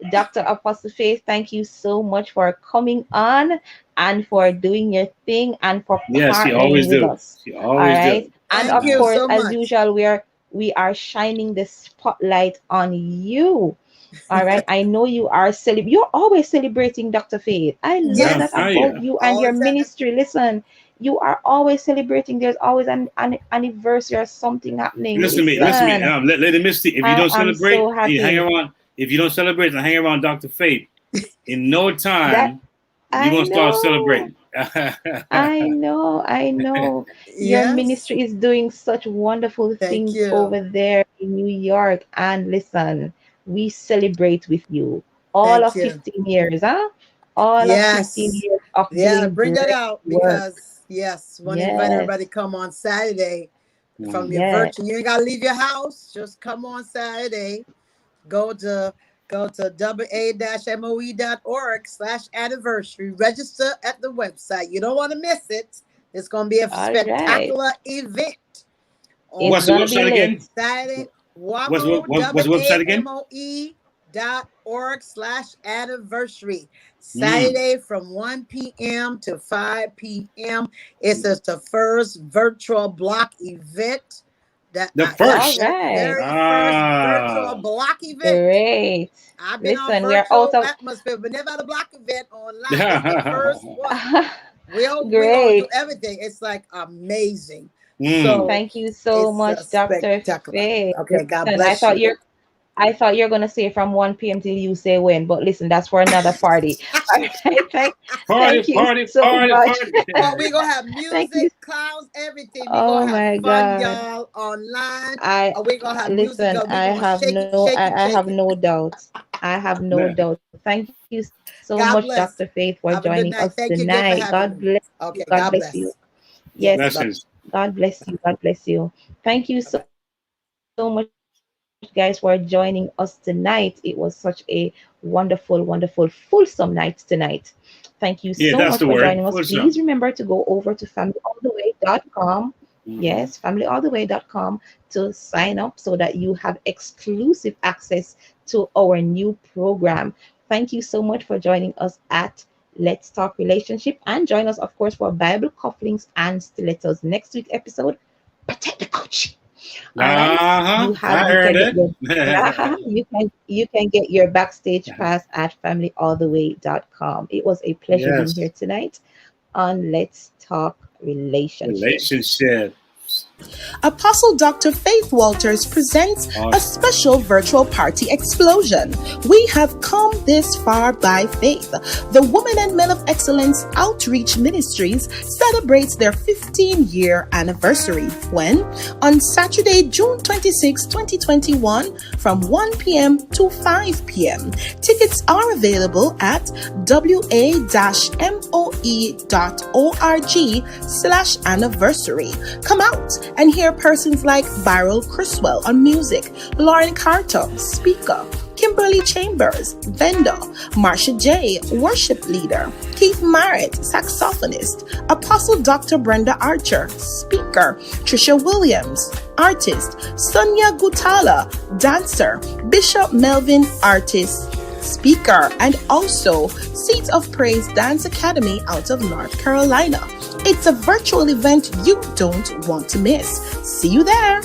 Dr. Apostle Faith, thank you so much for coming on and for doing your thing and for partnering with us. She always do. And of course, as usual, we are shining the spotlight on you. All right. I know you are you're always celebrating, Dr. Faith. I love that about you and your ministry. Listen, you are always celebrating. There's always an anniversary or something happening. Listen to me. Lady Misty, if you don't celebrate, you hang around. If you don't celebrate and hang around Dr. Faith, in no time, you're going to start celebrating. I know. Your ministry is doing such wonderful things over there in New York. And listen, we celebrate with you. All of 15 years, huh? All of 15 years of doing bring that out because Yes, want to invite everybody to come on Saturday from your virtual. You ain't got to leave your house. Just come on Saturday. Go to aa-moe.org/anniversary. Register at the website. You don't want to miss it. It's going to be a spectacular event. What's the website again? Saturday. What's the website again? AMOE.org/anniversary. Saturday from 1 p.m. to 5 p.m. It's just the first virtual block event. Very first virtual block event. Great. I've been on virtual atmosphere, but never had a block event online. It's the first one. We're going to do everything. It's like amazing. So thank you so much, Dr. Faye. Okay, God bless you. I thought you were going to say from 1 p.m. till you say when, but listen, that's for another party. Thank you so much. Well, we're going to have music, clowns, everything. We're going to have fun, y'all, online. We're going to have music. I have no doubt. I have no doubt. Thank you so much, Dr. Faith, for joining us tonight. God bless you. Okay, God bless you. Yes, God bless you. God bless you. Thank you so much, guys, for joining us tonight. It was such a wonderful, fulsome night tonight. Thank you so much for joining us. Please remember to go over to familyalltheway.com. Yes, familyalltheway.com to sign up so that you have exclusive access to our new program. Thank you so much for joining us at Let's Talk Relationship, and join us, of course, for Bible Cufflinks and Stilettos. Next week's episode, Protect the Coach. You can get your backstage pass at familyalltheway.com. It was a pleasure being here tonight on Let's Talk Relationship. Apostle Dr. Faith Walters presents a special virtual party explosion. We have come this far by faith. The Women and Men of Excellence Outreach Ministries celebrates their 15-year anniversary when, on Saturday, June 26, 2021, from 1 p.m. to 5 p.m. Tickets are available at wa-moe.org/anniversary. Come out and hear persons like Beryl Criswell on music, Lauren Carter, speaker, Kimberly Chambers, vendor, Marsha J, worship leader, Keith Marrett, saxophonist, Apostle Dr. Brenda Archer, speaker, Trisha Williams, artist, Sonia Gutala, dancer, Bishop Melvin, artist, speaker, and also Seat of Praise Dance Academy out of North Carolina. It's a virtual event you don't want to miss. See you there.